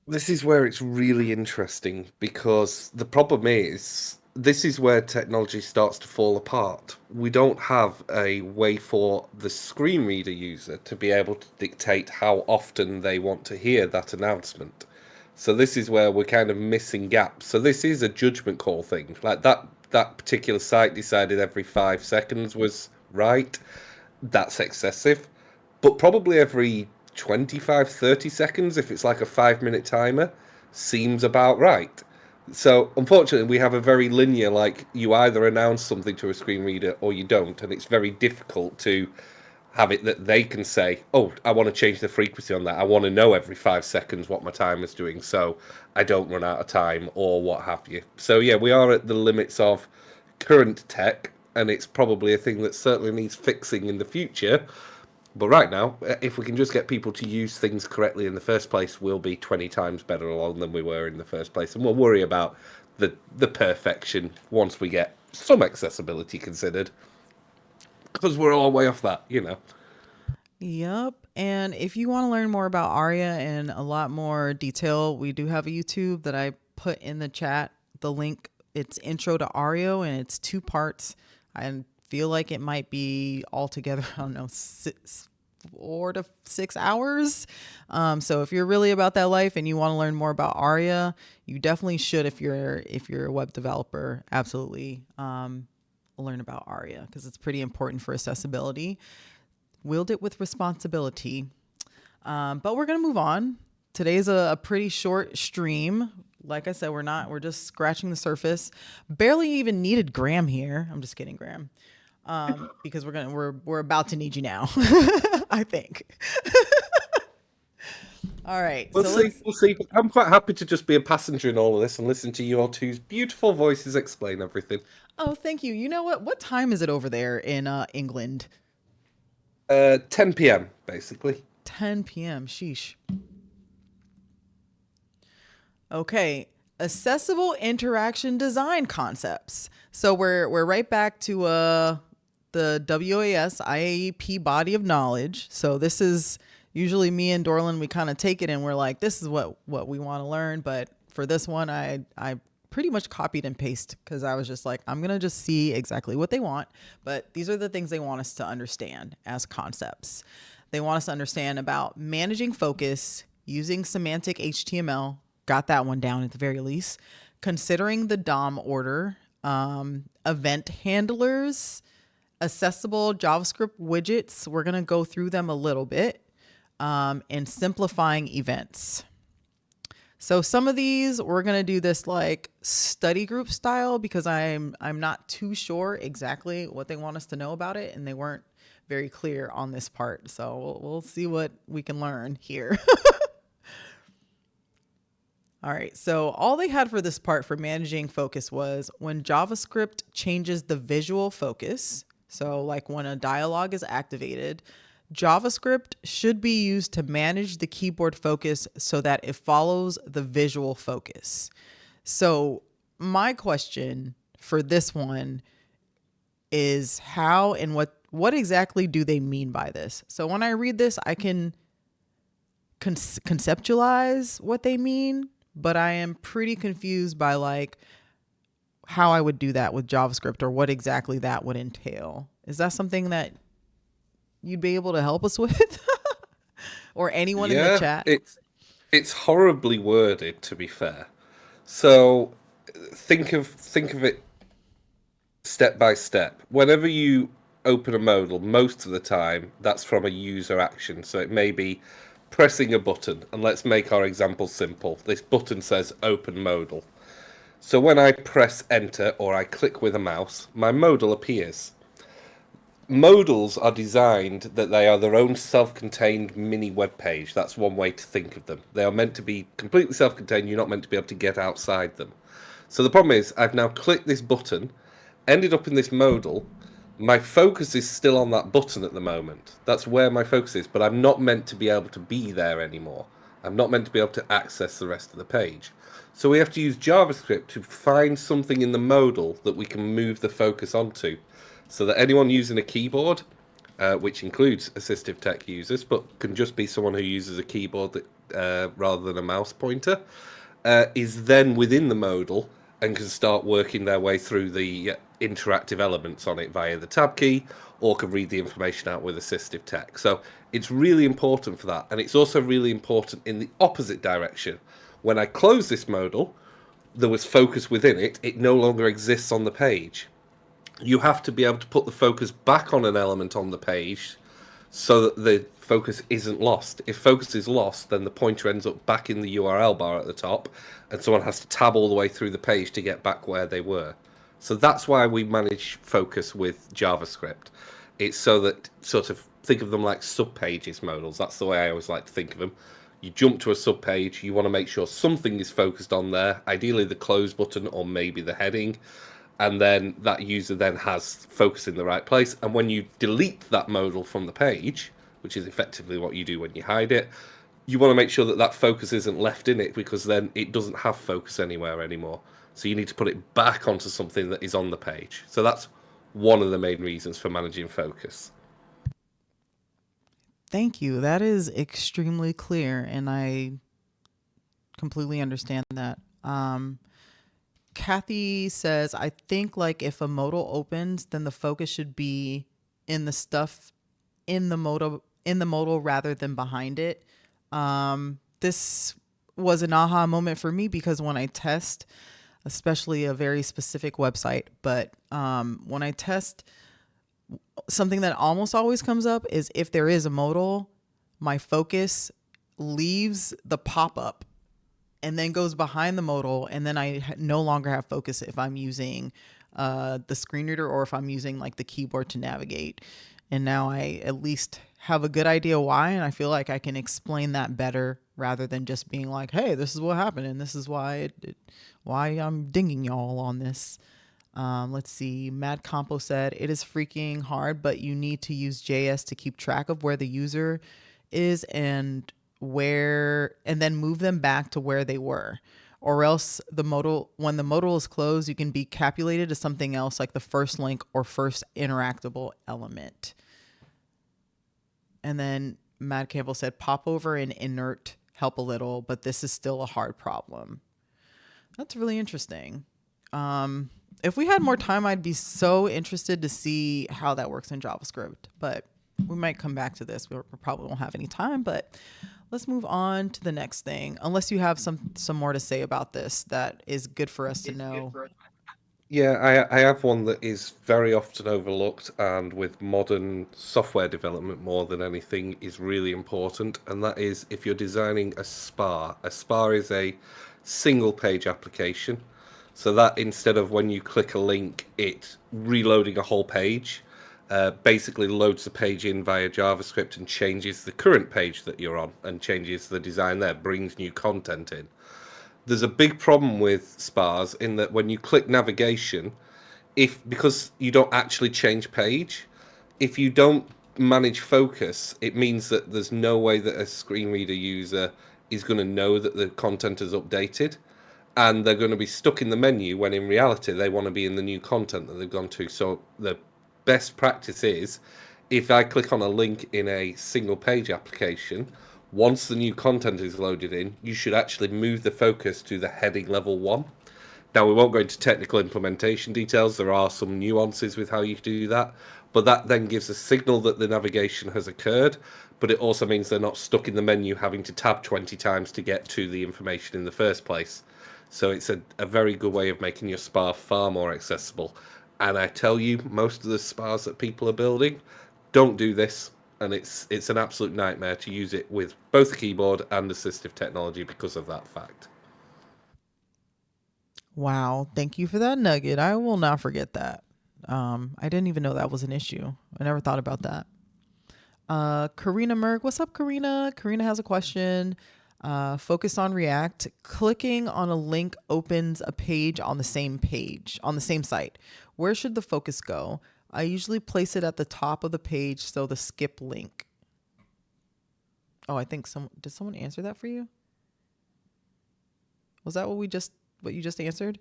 B: this is where it's really interesting because the problem is this is where technology starts to fall apart. We don't have a way for the screen reader user to be able to dictate how often they want to hear that announcement. So this is where we're kind of missing gaps. So this is a judgment call thing. Like that particular site decided every 5 seconds was right. That's excessive. But probably every 25, 30 seconds, if it's like a 5 minute timer, seems about right. So unfortunately, we have a very linear, like you either announce something to a screen reader or you don't, and it's very difficult to have it that they can say, "Oh, I want to change the frequency on that. I want to know every 5 seconds what my timer's doing, so I don't run out of time," or what have you. So yeah, we are at the limits of current tech, and it's probably a thing that certainly needs fixing in the future. But right now, if we can just get people to use things correctly in the first place, we'll be 20 times better along than we were in the first place. And we'll worry about the perfection once we get some accessibility considered. Because we're all way off that.
A: Yep. And if you want to learn more about Arya in a lot more detail, we do have a YouTube that I put in the chat. The link, it's Intro to Ario, and it's 2 parts. I feel like it might be altogether, I don't know, 4 to 6 hours. So if you're really about that life and you want to learn more about Arya, you definitely should. If you're a web developer, absolutely learn about Arya because it's pretty important for accessibility. Wield it with responsibility. But we're going to move on. Today's a pretty short stream. Like I said, we're just scratching the surface. Barely even needed Graham here. I'm just kidding, Graham. Because we're about to need you now. I think. All right.
B: We'll
A: So
B: see. We'll see. I'm quite happy to just be a passenger in all of this and listen to you all two's beautiful voices explain everything.
A: Oh, thank you. You know what? What time is it over there in England?
B: 10 p.m. basically.
A: 10 p.m. Sheesh. Okay, accessible interaction design concepts. So we're right back to the WAS IAEP body of knowledge. So this is usually me and Dorlin, we kind of take it and we're like, this is what we want to learn. But for this one, I pretty much copied and paste because I was just like, I'm gonna just see exactly what they want. But these are the things they want us to understand as concepts. They want us to understand about managing focus, using semantic HTML, got that one down at the very least, considering the DOM order, event handlers, Accessible JavaScript widgets, we're going to go through them a little bit, and simplifying events. So some of these we're going to do this like study group style because I'm not too sure exactly what they want us to know about it, and they weren't very clear on this part. So we'll see what we can learn here. All right, so all they had for this part for managing focus was when JavaScript changes the visual focus. So, like when a dialog is activated, JavaScript should be used to manage the keyboard focus so that it follows the visual focus. So, my question for this one is how and what exactly do they mean by this? So, when I read this, I can conceptualize what they mean, but I am pretty confused by like how I would do that with JavaScript or what exactly that would entail. Is that something that you'd be able to help us with? Or anyone in the
B: Yeah,
A: chat?
B: it's horribly worded, to be fair. So think of it step by step. Whenever you open a modal, most of the time that's from a user action. So it may be pressing a button, and let's make our example simple. This button says open modal. So when I press enter or I click with a mouse, my modal appears. Modals are designed that they are their own self-contained mini web page. That's one way to think of them. They are meant to be completely self-contained. You're not meant to be able to get outside them. So the problem is I've now clicked this button, ended up in this modal. My focus is still on that button at the moment. That's where my focus is, but I'm not meant to be able to be there anymore. I'm not meant to be able to access the rest of the page. So we have to use JavaScript to find something in the modal that we can move the focus onto, so that anyone using a keyboard, which includes assistive tech users, but can just be someone who uses a keyboard rather than a mouse pointer, is then within the modal and can start working their way through the interactive elements on it via the tab key, or can read the information out with assistive tech. So it's really important for that, and it's also really important in the opposite direction. When I close this modal, there was focus within it. It no longer exists on the page. You have to be able to put the focus back on an element on the page so that the focus isn't lost. If focus is lost, then the pointer ends up back in the URL bar at the top, and someone has to tab all the way through the page to get back where they were. So that's why we manage focus with JavaScript. It's so that, sort of, think of them like subpages modals. That's the way I always like to think of them. You jump to a subpage, you want to make sure something is focused on there, ideally the close button or maybe the heading, and then that user then has focus in the right place. And when you delete that modal from the page, which is effectively what you do when you hide it, you want to make sure that that focus isn't left in it, because then it doesn't have focus anywhere anymore. So you need to put it back onto something that is on the page. So that's one of the main reasons for managing focus.
A: Thank you. That is extremely clear, and I completely understand that. Kathy says, I think like if a modal opens, then the focus should be in the stuff in the modal rather than behind it. This was an aha moment for me because when I test, especially a very specific website, but when I test, something that almost always comes up is if there is a modal, my focus leaves the pop-up and then goes behind the modal, and then I no longer have focus if I'm using the screen reader or if I'm using like the keyboard to navigate. And now I at least have a good idea why, and I feel like I can explain that better rather than just being like, "Hey, this is what happened, and this is why why I'm dinging y'all on this." Let's see. Mad Compo said, it is freaking hard, but you need to use JS to keep track of where the user is and then move them back to where they were. Or else when the modal is closed, you can be capulated to something else like the first link or first interactable element. And then Mad Campbell said, popover and inert help a little, but this is still a hard problem. That's really interesting. If we had more time, I'd be so interested to see how that works in JavaScript, but we might come back to this. We probably won't have any time, but let's move on to the next thing. Unless you have some more to say about this that is good for us to know.
B: Yeah, I have one that is very often overlooked and with modern software development more than anything is really important. And that is if you're designing a spa. A spa is a single page application. So that instead of when you click a link, it reloading a whole page, basically loads the page in via JavaScript and changes the current page that you're on and changes the design there, brings new content in. There's a big problem with spas in that when you click navigation, if because you don't actually change page, if you don't manage focus, it means that there's no way that a screen reader user is going to know that the content is updated, and they're going to be stuck in the menu when in reality they want to be in the new content that they've gone to. So the best practice is if I click on a link in a single page application, once the new content is loaded in, you should actually move the focus to the heading level 1. Now, we won't go into technical implementation details. There are some nuances with how you do that, but that then gives a signal that the navigation has occurred, but it also means they're not stuck in the menu having to tab 20 times to get to the information in the first place. So it's a very good way of making your spa far more accessible. And I tell you, most of the spas that people are building don't do this, and it's an absolute nightmare to use it with both the keyboard and assistive technology because of that fact.
A: Wow, thank you for that nugget. I will not forget that. I didn't even know that was an issue. I never thought about that. Karina Merck, what's up, Karina? Karina has a question. Focus on React. Clicking on a link opens a page on the same site. Where should the focus go? I usually place it at the top of the page, so the skip link. Oh, I think did someone answer that for you? Was that what you just answered?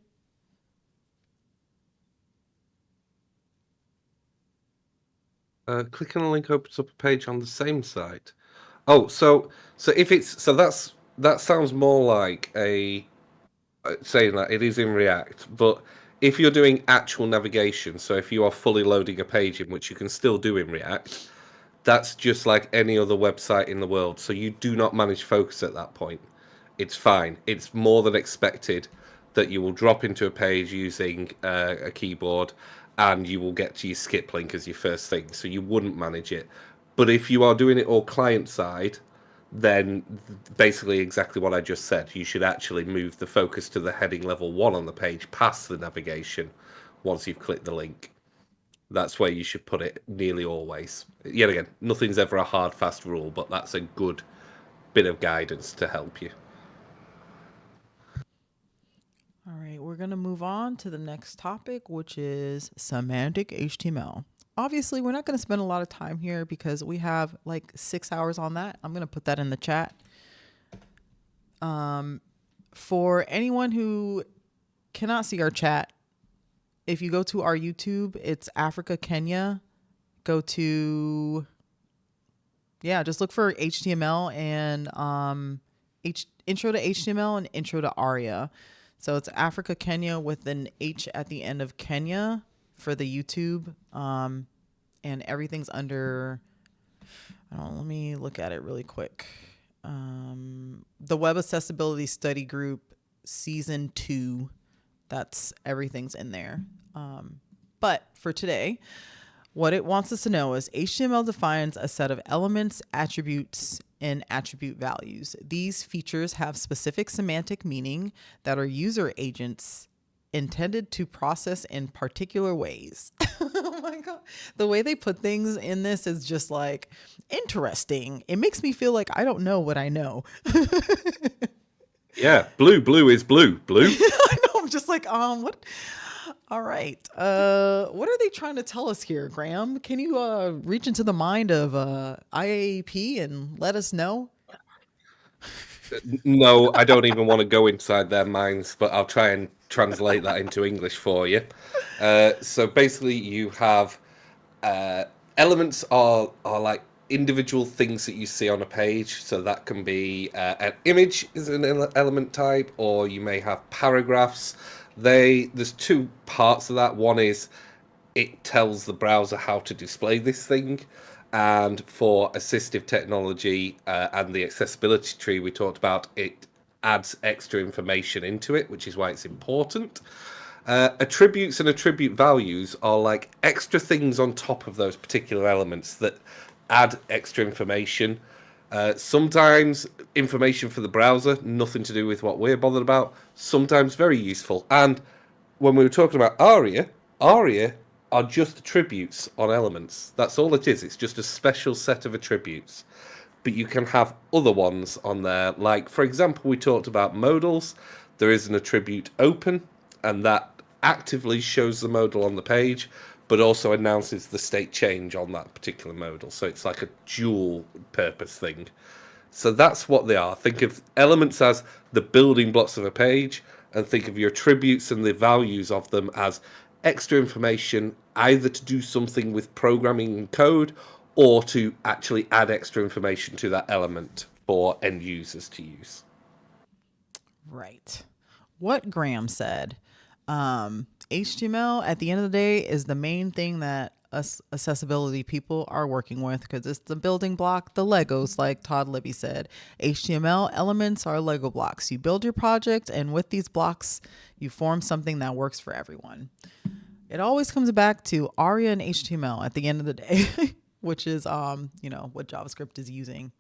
B: Clicking a link opens up a page on the same site. Oh, so if it's so that sounds more like a saying that it is in React, but if you're doing actual navigation, so if you are fully loading a page in which you can still do in React, that's just like any other website in the world. So you do not manage focus at that point. It's fine. It's more than expected that you will drop into a page using a keyboard and you will get to your skip link as your first thing. So you wouldn't manage it. But if you are doing it all client side, then basically exactly what I just said. You should actually move the focus to the heading level 1 on the page past the navigation once you've clicked the link. That's where you should put it nearly always. Yet again, nothing's ever a hard, fast rule, but that's a good bit of guidance to help you.
A: All right, we're going to move on to the next topic, which is semantic HTML. Obviously, we're not going to spend a lot of time here because we have like 6 hours on that. I'm going to put that in the chat. For anyone who cannot see our chat, if you go to our YouTube, it's Africa Kenya. Go to, yeah, just look for HTML and intro to HTML and intro to ARIA. So it's Africa Kenya with an H at the end of Kenya for the YouTube. And everything's under, let me look at it really quick. The Web Accessibility Study Group Season 2. That's everything's in there. But for today, what it wants us to know is HTML defines a set of elements, attributes, and attribute values. These features have specific semantic meaning that are user agents intended to process in particular ways. Oh my God. The way they put things in this is just like interesting. It makes me feel like I don't know what I know.
B: Yeah, blue is blue.
A: I know. I'm just like, what? All right. What are they trying to tell us here, Graham? Can you reach into the mind of IAAP and let us know?
B: No, I don't even want to go inside their minds, but I'll try and translate that into English for you. So basically, you have elements are like individual things that you see on a page. So that can be an image is an element type, or you may have paragraphs. There's two parts of that. One is it tells the browser how to display this thing. And for assistive technology and the accessibility tree we talked about, it adds extra information into it, which is why it's important. Attributes and attribute values are like extra things on top of those particular elements that add extra information. Sometimes information for the browser, nothing to do with what we're bothered about. Sometimes very useful. And when we were talking about ARIA are just attributes on elements. That's all it is. It's just a special set of attributes. But you can have other ones on there. Like, for example, we talked about modals. There is an attribute open, and that actively shows the modal on the page, but also announces the state change on that particular modal. So it's like a dual purpose thing. So that's what they are. Think of elements as the building blocks of a page, and think of your attributes and the values of them as extra information, either to do something with programming and code, or to actually add extra information to that element for end users to use.
A: Right. What Graham said. HTML at the end of the day is the main thing that us accessibility people are working with, because it's the building block, the Legos, like Todd Libby said. HTML elements are Lego blocks. You build your project, and with these blocks, you form something that works for everyone. It always comes back to ARIA and HTML at the end of the day, which is what JavaScript is using.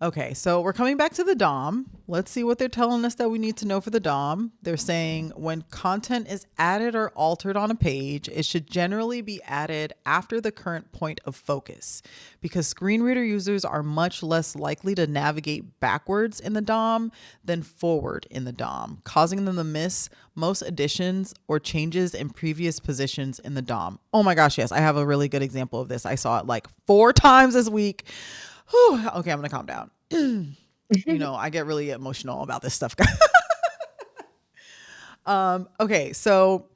A: Okay, so we're coming back to the DOM. Let's see what they're telling us that we need to know for the DOM. They're saying when content is added or altered on a page, it should generally be added after the current point of focus, because screen reader users are much less likely to navigate backwards in the DOM than forward in the DOM, causing them to miss most additions or changes in previous positions in the DOM. Oh my gosh, yes, I have a really good example of this. I saw it like 4 times this week. Whew, okay, I'm gonna calm down. I get really emotional about this stuff. Okay, so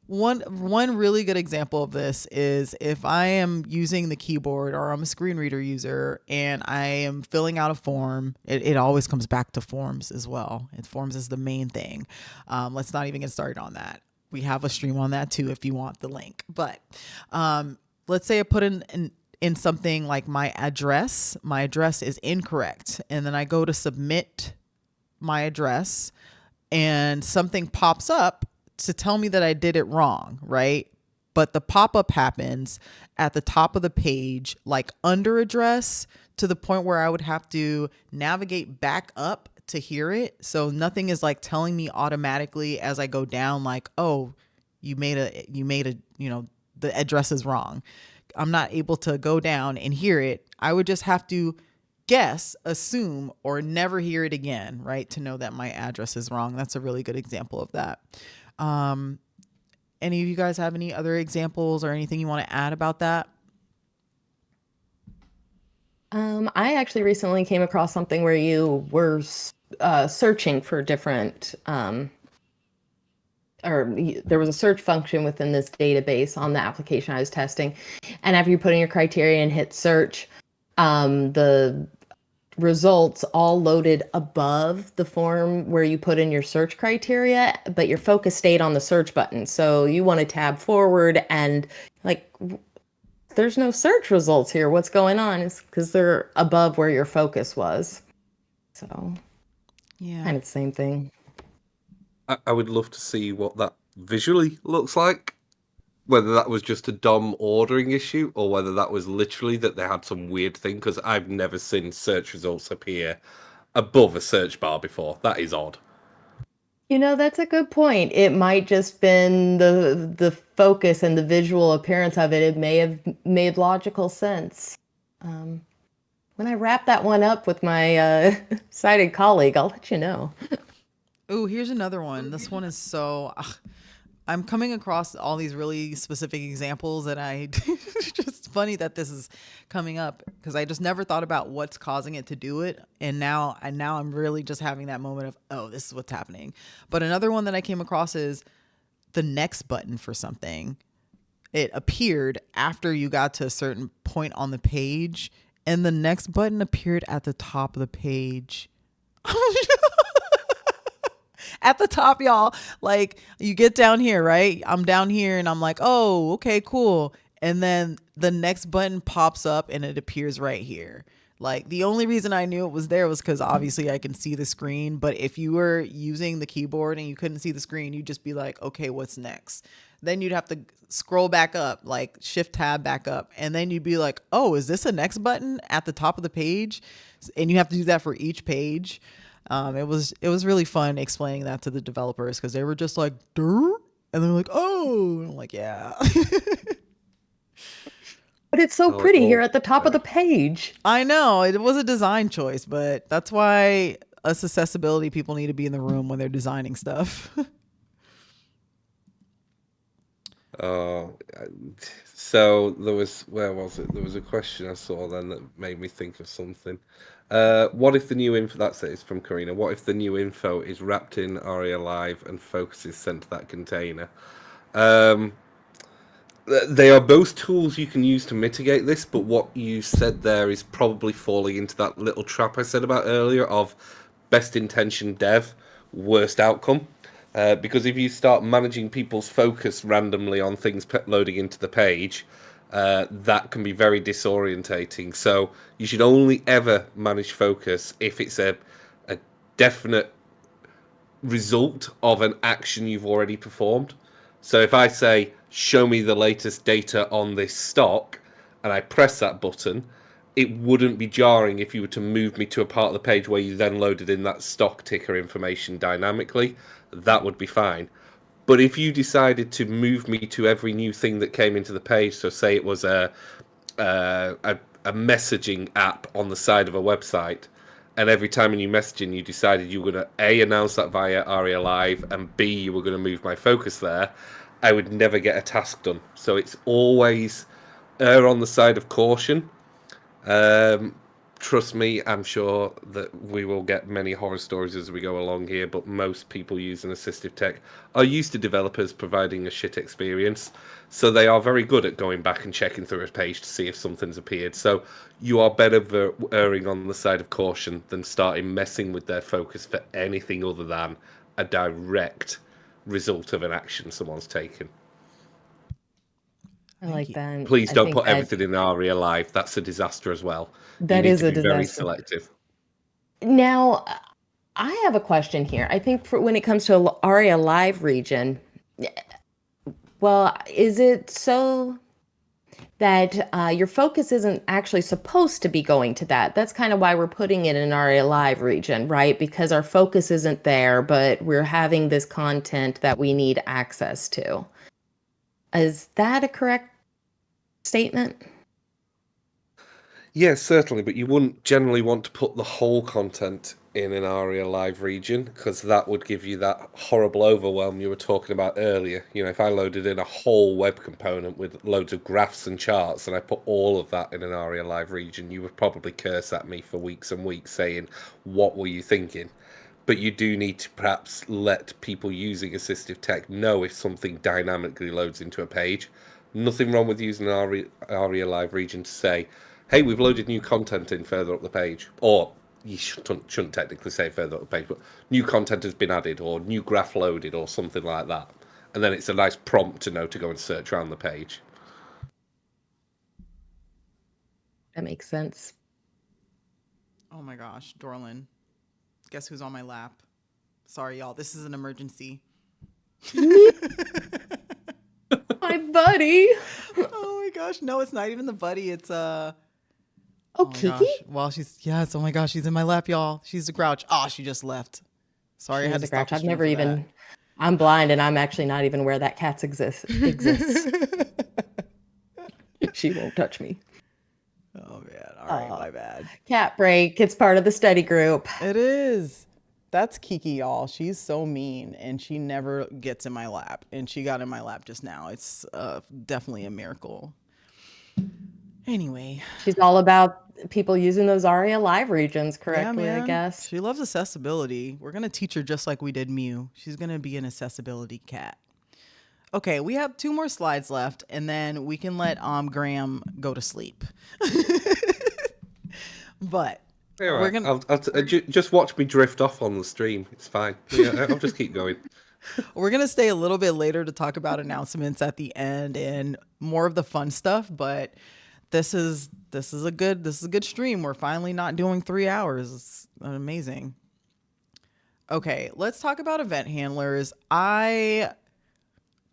A: one really good example of this is if I am using the keyboard or I'm a screen reader user and I am filling out a form. It always comes back to forms as well. Forms is the main thing. Let's not even get started on that. We have a stream on that too if you want the link. But let's say I put in something like my address is incorrect. And then I go to submit my address and something pops up to tell me that I did it wrong, right? But the pop-up happens at the top of the page, like under address, to the point where I would have to navigate back up to hear it. So nothing is like telling me automatically as I go down, like, oh, you made a, the address is wrong. I'm not able to go down and hear it. I would just have to guess, assume, or never hear it again, right? To know that my address is wrong. That's a really good example of that. Any of you guys have any other examples or anything you want to add about that?
C: I actually recently came across something where you were searching for different there was a search function within this database on the application I was testing. And after you put in your criteria and hit search, the results all loaded above the form where you put in your search criteria, but your focus stayed on the search button. So you want to tab forward and there's no search results here. What's going on? Is because they're above where your focus was. So
A: yeah,
C: kind of the same thing.
B: I would love to see what that visually looks like. Whether that was just a DOM ordering issue or whether that was literally that they had some weird thing, because I've never seen search results appear above a search bar before. That is odd.
C: That's a good point. It might just been the focus and the visual appearance of it. It may have made logical sense. When I wrap that one up with my sighted colleague, I'll let you know.
A: Oh, here's another one. This one is so... I'm coming across all these really specific examples that it's just funny that this is coming up because I just never thought about what's causing it to do it. And now I'm really just having that moment of, oh, this is what's happening. But another one that I came across is the next button for something. It appeared after you got to a certain point on the page, and the next button appeared at the top of the page. At the top, y'all, like you get down here, right? I'm down here and I'm like, oh, okay, cool. And then the next button pops up and it appears right here. Like the only reason I knew it was there was because obviously I can see the screen. But if you were using the keyboard and you couldn't see the screen, you'd just be like, okay, what's next? Then you'd have to scroll back up, like shift tab back up. And then you'd be like, oh, is this a next button at the top of the page? And you have to do that for each page. It was really fun explaining that to the developers because they were just like, "Durr?" And they're like, oh, and I'm like, yeah.
C: But it's so
B: Oh,
C: pretty here
B: oh,
C: at the top of the page.
A: I know it was a design choice, but that's why us accessibility people need to be in the room when they're designing stuff.
B: oh. So there was, where was it? There was a question I saw then that made me think of something. What if the new info, that's it, it's from Karina. What if the new info is wrapped in ARIA Live and focus is sent to that container? Um, they are both tools you can use to mitigate this, but what you said there is probably falling into that little trap I said about earlier of best intention dev, worst outcome. Because if you start managing people's focus randomly on things loading into the page, that can be very disorientating. So you should only ever manage focus if it's a definite result of an action you've already performed. So if I say, show me the latest data on this stock, and I press that button, it wouldn't be jarring if you were to move me to a part of the page where you then loaded in that stock ticker information dynamically. That would be fine. But if you decided to move me to every new thing that came into the page, so say it was a messaging app on the side of a website, and every time in your messaging you decided you were going to A, announce that via ARIA Live, and B, you were going to move my focus there, I would never get a task done. So it's always err on the side of caution. Um, Trust me, I'm sure that we will get many horror stories as we go along here, but most people using assistive tech are used to developers providing a shit experience. So they are very good at going back and checking through a page to see if something's appeared. So you are better erring on the side of caution than starting messing with their focus for anything other than a direct result of an action someone's taken.
C: I
A: Thank
C: like
A: you.
C: that.
B: Please
C: I
B: don't
C: think
B: put
C: that
B: everything in ARIA Live. That's a disaster as well. You
C: that
B: need
C: is
B: to
C: a
B: be very
C: disaster.
B: selective.
C: Now, I have a question here. I think for when it comes to ARIA Live region, well, is it so that your focus isn't actually supposed to be going to that? That's kind of why we're putting it in ARIA Live region, right? Because our focus isn't there, but we're having this content that we need access to. Is that a correct statement?
B: Yes, certainly, but you wouldn't generally want to put the whole content in an ARIA Live region because that would give you that horrible overwhelm you were talking about earlier. You know, if I loaded in a whole web component with loads of graphs and charts and I put all of that in an ARIA Live region, you would probably curse at me for weeks and weeks saying, "What were you thinking?" But you do need to perhaps let people using assistive tech know if something dynamically loads into a page. Nothing wrong with using an ARIA Live region to say, hey, we've loaded new content in further up the page. Or you shouldn't technically say further up the page, but new content has been added or new graph loaded or something like that. And then it's a nice prompt to know to go and search around the page.
C: That makes sense.
A: Oh my gosh, Dorlin. Guess who's on my lap? Sorry, y'all. This is an emergency.
C: My buddy.
A: Oh my gosh. No, it's not even the buddy. It's
C: Oh,
A: oh my
C: Kiki?
A: gosh. Well, yes. Oh my gosh, she's in my lap, y'all. She's the grouch. Oh, she just left. Sorry, I
C: She
A: had
C: is
A: to
C: a
A: stop
C: grouch.
A: the
C: I've
A: stream
C: never
A: for
C: even. I'm blind, and I'm actually not even aware that cats exists.
A: that.
C: She won't touch me.
A: Oh man. All right, my bad.
C: Cat break. It's part of the study group.
A: It is. That's Kiki, y'all. She's so mean and she never gets in my lap. And she got in my lap just now. It's definitely a miracle. Anyway.
C: She's all about people using those ARIA Live regions correctly,
A: Yeah,
C: I
A: man.
C: guess.
A: She loves accessibility. We're going to teach her just like we did Mew. She's going to be an accessibility cat. Okay, we have 2 more slides left, and then we can let Graham go to sleep. But
B: All
A: we're
B: right.
A: gonna
B: Just watch me drift off on the stream. It's fine. Yeah, I'll just keep going.
A: we're gonna stay a little bit later to talk about announcements at the end and more of the fun stuff. But this is a good stream. We're finally not doing 3 hours. It's amazing. Okay, let's talk about event handlers. I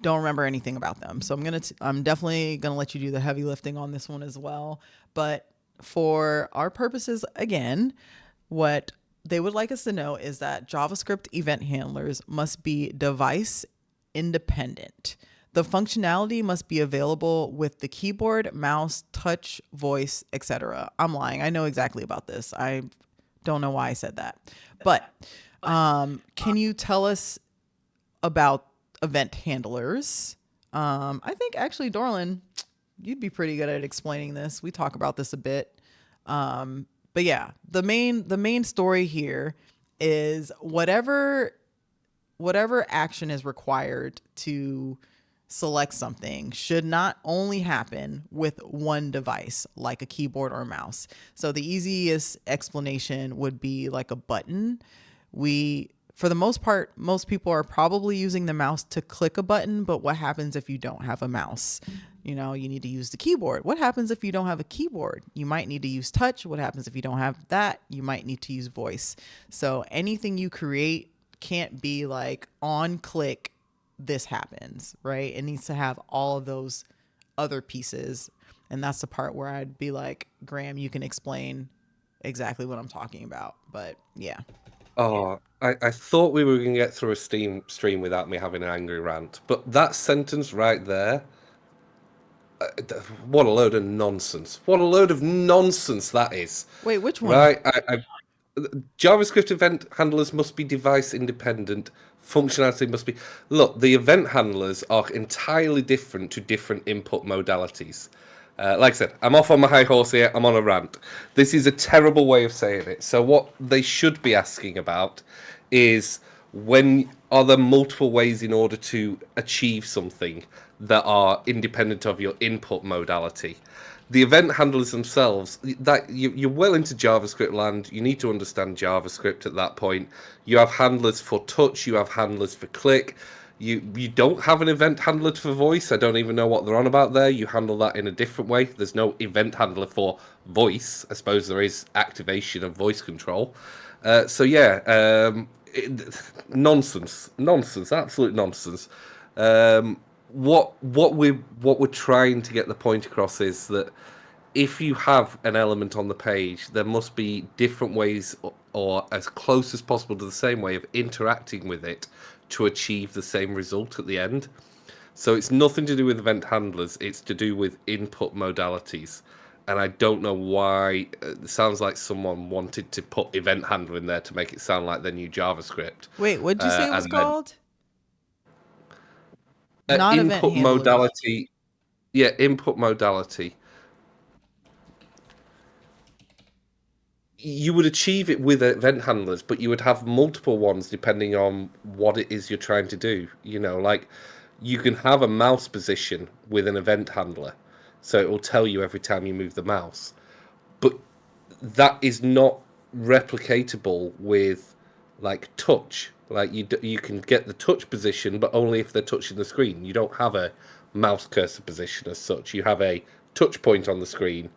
A: don't remember anything about them, so I'm definitely gonna let you do the heavy lifting on this one as well. But for our purposes, again, what they would like us to know is that JavaScript event handlers must be device independent. The functionality must be available with the keyboard, mouse, touch, voice, etc. I'm lying. I know exactly about this. I don't know why I said that. But can you tell us about event handlers? I think actually, Dorlin, you'd be pretty good at explaining this. We talk about this a bit. But yeah, the main story here is whatever action is required to select something should not only happen with one device like a keyboard or a mouse. So the easiest explanation would be like a button. For the most part, most people are probably using the mouse to click a button, but what happens if you don't have a mouse? You need to use the keyboard. What happens if you don't have a keyboard? You might need to use touch. What happens if you don't have that? You might need to use voice. So anything you create can't be like on click, this happens, right? It needs to have all of those other pieces. And that's the part where I'd be like, Graham, you can explain exactly what I'm talking about. But yeah.
B: Oh, I thought we were going to get through a Steam stream without me having an angry rant, but that sentence right there, what a load of nonsense. What a load of nonsense that is.
A: Wait, which one?
B: Right? JavaScript event handlers must be device independent. Functionality must be. Look, the event handlers are entirely different to different input modalities. Like I said, I'm off on my high horse here. I'm on a rant. This is a terrible way of saying it. So what they should be asking about is, when are there multiple ways in order to achieve something that are independent of your input modality? The event handlers themselves, that you're well into JavaScript land. You need to understand JavaScript at that point. You have handlers for touch. You have handlers for click. You don't have an event handler for voice. I don't even know what they're on about there. You handle that in a different way. There's no event handler for voice. I suppose there is activation of voice control. So yeah, nonsense, absolute nonsense. What we're trying to get the point across is that if you have an element on the page, there must be different ways, or as close as possible to the same way of interacting with it to achieve the same result at the end. So it's nothing to do with event handlers, it's to do with input modalities. And I don't know why. It sounds like someone wanted to put event handler in there to make it sound like the new JavaScript.
A: Wait, what'd you say it was called? Not event
B: Input
A: handlers.
B: modality. Yeah, input modality. You would achieve it with event handlers, but you would have multiple ones depending on what it is you're trying to do. Like you can have a mouse position with an event handler, so it will tell you every time you move the mouse. But that is not replicatable with like touch. Like you can get the touch position, but only if they're touching the screen. You don't have a mouse cursor position as such. You have a touch point on the screen,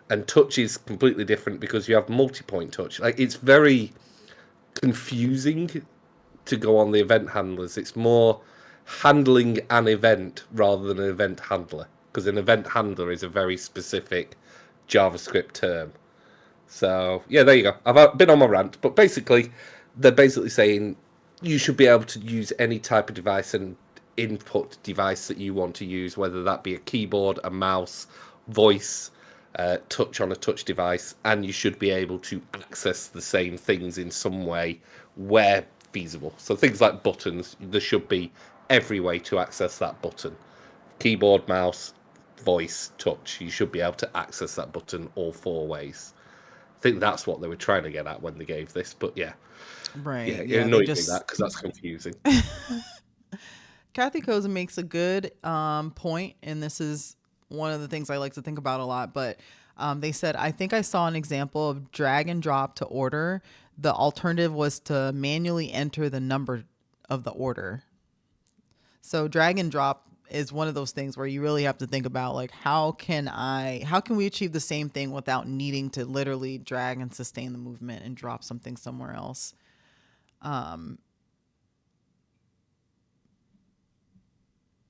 B: and touch is completely different because you have multi-point touch. Like it's very confusing to go on the event handlers. It's more handling an event rather than an event handler, because an event handler is a very specific JavaScript term. So yeah, there you go. I've been on my rant, but basically, they're basically saying you should be able to use any type of device and input device that you want to use, whether that be a keyboard, a mouse, voice, touch on a touch device, and you should be able to access the same things in some way where feasible. So things like buttons, there should be every way to access that button. Keyboard, mouse, voice, touch, you should be able to access that button all four ways. I think that's what they were trying to get at when they gave this, but yeah.
A: Right.
B: Yeah,
A: Yeah,
B: it annoys me that, because that's confusing.
A: Kathy Koza makes a good point, and this is one of the things I like to think about a lot. But they said, I think I saw an example of drag and drop to order. The alternative was to manually enter the number of the order. So drag and drop is one of those things where you really have to think about like how can we achieve the same thing without needing to literally drag and sustain the movement and drop something somewhere else. Um,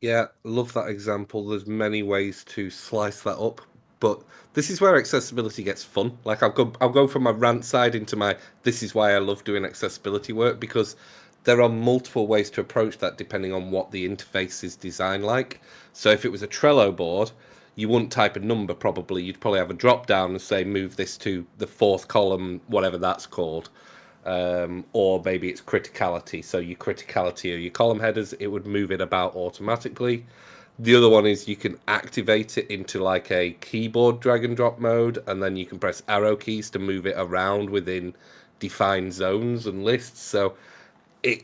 B: Yeah, love that example. There's many ways to slice that up, but this is where accessibility gets fun. Like I'll go from my rant side into my this is why I love doing accessibility work because there are multiple ways to approach that depending on what the interface is designed like. So if it was a Trello board, you wouldn't type a number probably. You'd probably have a drop down and say move this to the fourth column, whatever that's called. Or maybe it's criticality. So your criticality or your column headers, it would move it about automatically. The other one is you can activate it into like a keyboard drag and drop mode, and then you can press arrow keys to move it around within defined zones and lists. So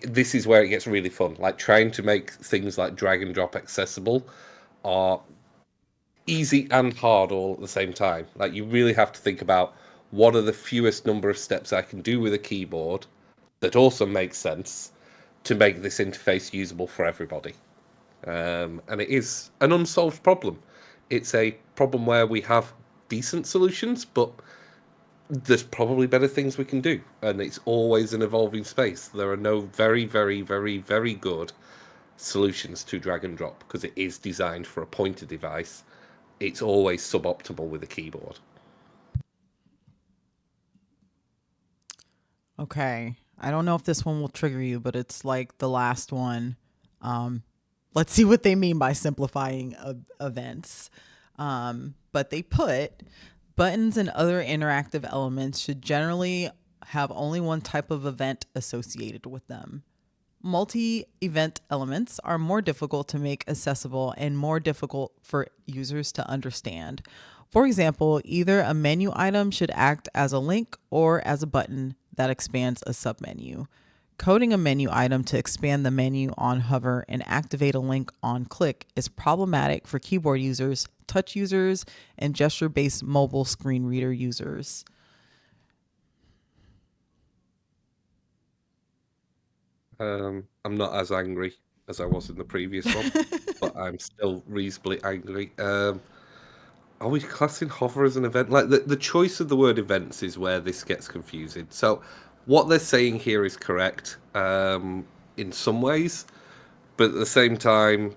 B: this is where it gets really fun. Like trying to make things like drag and drop accessible are easy and hard all at the same time. Like you really have to think about what are the fewest number of steps I can do with a keyboard that also makes sense to make this interface usable for everybody. And it is an unsolved problem. It's a problem where we have decent solutions, but there's probably better things we can do. And it's always an evolving space. There are no very, very, very, very good solutions to drag and drop because it is designed for a pointer device. It's always suboptimal with a keyboard.
A: okay. I don't know if this one will trigger you, but it's like the last one. Um, let's see what they mean by simplifying events. But they put buttons and other interactive elements should generally have only one type of event associated with them. Multi event elements are more difficult to make accessible and more difficult for users to understand. For example, either a menu item should act as a link or as a button that expands a submenu. Coding a menu item to expand the menu on hover and activate a link on click is problematic for keyboard users, touch users, and gesture based mobile screen reader users.
B: I'm not as angry as I was in the previous one, but I'm still reasonably angry. Are we classing hover as an event? Like the choice of the word events is where this gets confusing. So what they're saying here is correct in some ways, but at the same time,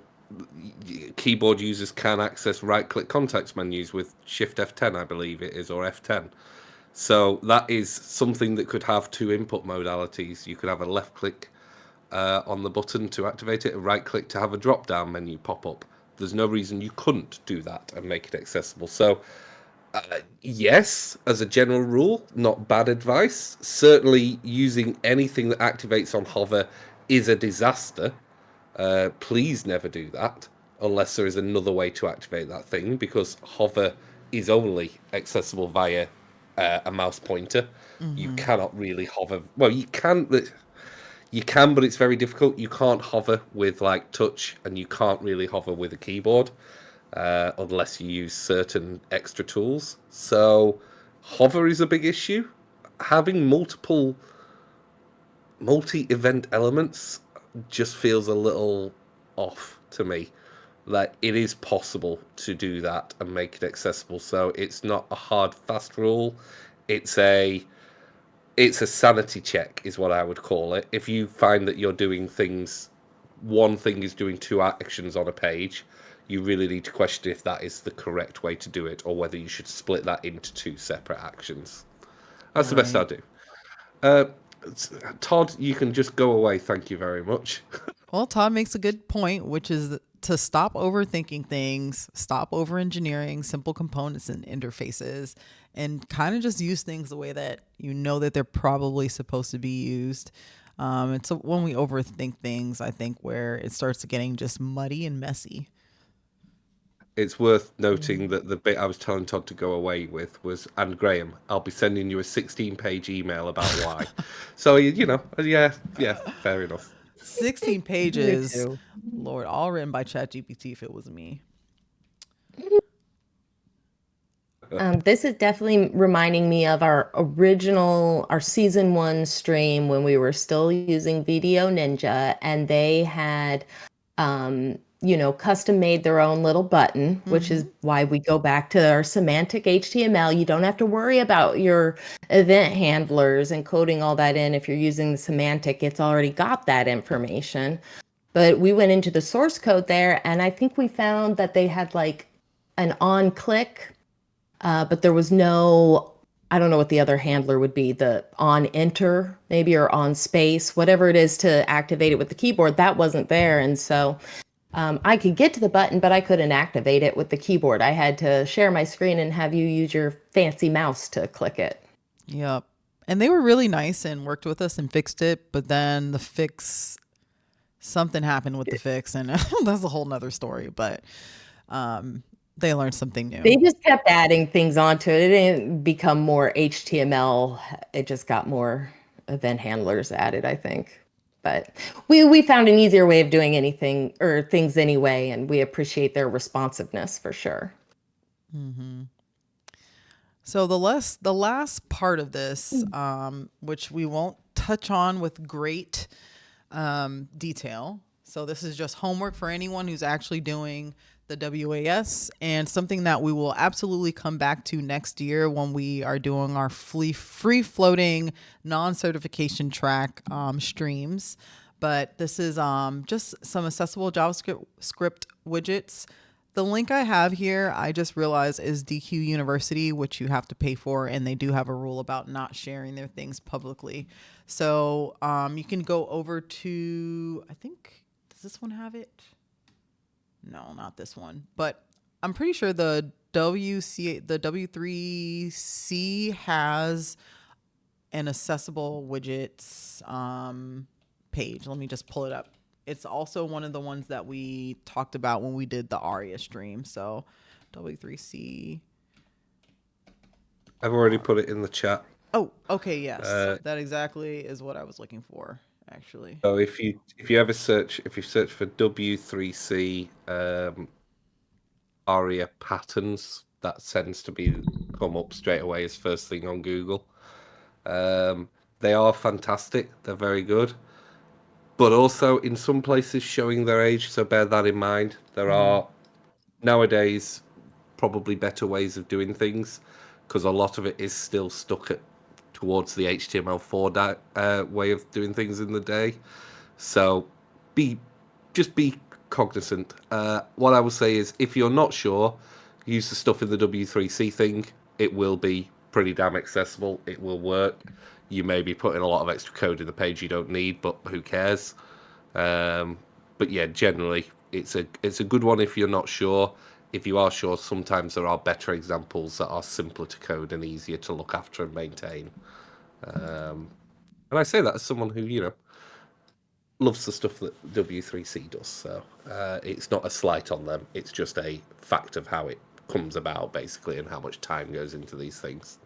B: keyboard users can access right-click context menus with Shift F10, I believe it is, or F10. So that is something that could have two input modalities. You could have a left-click on the button to activate it, a right-click to have a drop-down menu pop up. There's no reason you couldn't do that and make it accessible. So yes, as a general rule, not bad advice. Certainly, using anything that activates on hover is a disaster. Please never do that unless there is another way to activate that thing, because hover is only accessible via a mouse pointer. You
A: Mm-hmm.
B: cannot really hover. Well, you can, but it's very difficult. You can't hover with like touch, and you can't really hover with a keyboard unless you use certain extra tools. So hover is a big issue. Having multi-event elements just feels a little off to me. Like it is possible to do that and make it accessible. So it's not a hard fast rule. It's a it's a sanity check is what I would call it. If you find that you're doing things, one thing is doing two actions on a page, you really need to question if that is the correct way to do it or whether you should split that into two separate actions. That's the best I'll
A: Right.
B: do. Uh, Todd, you can just go away. Thank you very much.
A: Well, Todd makes a good point, which is to stop overthinking things, stop over engineering simple components and interfaces, and kind of just use things the way that you know that they're probably supposed to be used. And so when we overthink things, I think where it starts getting just muddy and messy.
B: It's worth noting that the bit I was telling Todd to go away with was, and Graham, I'll be sending you a 16-page email about why. So, yeah, yeah, fair enough.
A: 16
C: Me
A: pages,
C: too.
A: Lord, all written by ChatGPT if it was me.
C: This is definitely reminding me of our season one stream when we were still using Video Ninja, and they had, custom made their own little button, which is why we go back to our semantic HTML. You don't have to worry about your event handlers and coding all that in. If you're using the semantic, it's already got that information. But we went into the source code there, and I think we found that they had like an on click, but there was no, I don't know what the other handler would be, the on enter maybe, or on space, whatever it is to activate it with the keyboard, that wasn't there. And so I could get to the button, but I couldn't activate it with the keyboard. I had to share my screen and have you use your fancy mouse to click it.
A: Yep. And they were really nice and worked with us and fixed it. But then something happened with the fix, and that's a whole nother story. But they learned something new.
C: They just kept adding things onto it. It didn't become more HTML. It just got more event handlers added, I think. But we found an easier way of doing anything or things anyway, and we appreciate their responsiveness for sure.
A: So the last part of this, which we won't touch on with great detail. So this is just homework for anyone who's actually doing the WAS, and something that we will absolutely come back to next year when we are doing our free floating non-certification track streams. But this is just some accessible JavaScript widgets. The link I have here, I just realized, is DQ University, which you have to pay for, and they do have a rule about not sharing their things publicly. So you can go over to, I think, does this one have it? No, not this one. But I'm pretty sure the W3C has an accessible widgets page. Let me just pull it up. It's also one of the ones that we talked about when we did the ARIA stream. So W3C.
B: I've already put it in the chat.
A: Oh, okay, yes. That exactly is what I was looking for, actually.
B: So if you search for W3C ARIA patterns, that tends to come up straight away as first thing on Google. They are fantastic. They're very good. But also in some places showing their age, so bear that in mind. There are nowadays probably better ways of doing things, because a lot of it is still stuck towards the HTML4 way of doing things in the day. So just be cognizant. What I will say is, if you're not sure, use the stuff in the W3C thing. It will be pretty damn accessible. It will work. You may be putting a lot of extra code in the page you don't need, but who cares? But yeah, generally, it's a good one if you're not sure. If you are sure, sometimes there are better examples that are simpler to code and easier to look after and maintain. And I say that as someone who, loves the stuff that W3C does. So it's not a slight on them. It's just a fact of how it comes about, basically, and how much time goes into these things.